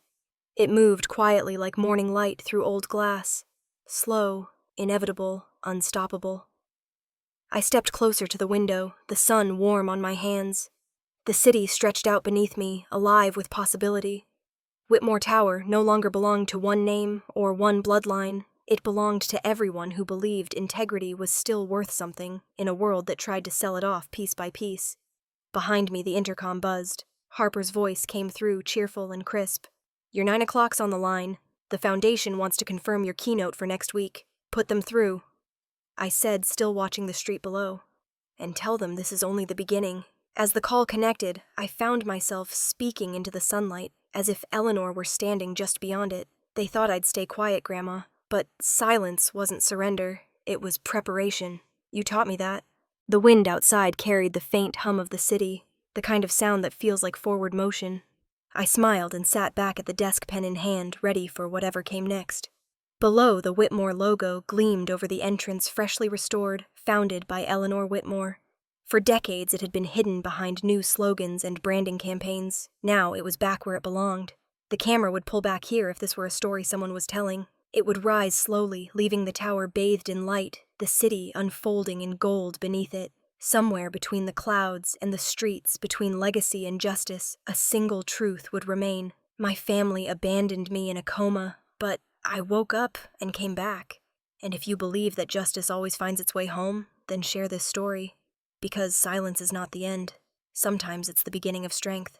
It moved quietly like morning light through old glass. Slow, inevitable, unstoppable. I stepped closer to the window, the sun warm on my hands. The city stretched out beneath me, alive with possibility. Whitmore Tower no longer belonged to one name or one bloodline. It belonged to everyone who believed integrity was still worth something in a world that tried to sell it off piece by piece. Behind me, the intercom buzzed. Harper's voice came through, cheerful and crisp. "Your 9 o'clock's on the line. The Foundation wants to confirm your keynote for next week. Put them through," I said, still watching the street below. "And tell them this is only the beginning." As the call connected, I found myself speaking into the sunlight, as if Eleanor were standing just beyond it. "They thought I'd stay quiet, Grandma, but silence wasn't surrender. It was preparation. You taught me that." The wind outside carried the faint hum of the city, the kind of sound that feels like forward motion. I smiled and sat back at the desk, pen in hand, ready for whatever came next. Below, the Whitmore logo gleamed over the entrance, freshly restored, founded by Eleanor Whitmore. For decades, it had been hidden behind new slogans and branding campaigns. Now it was back where it belonged. The camera would pull back here if this were a story someone was telling. It would rise slowly, leaving the tower bathed in light, the city unfolding in gold beneath it. Somewhere between the clouds and the streets, between legacy and justice, a single truth would remain. My family abandoned me in a coma, but I woke up and came back. And if you believe that justice always finds its way home, then share this story. Because silence is not the end. Sometimes it's the beginning of strength.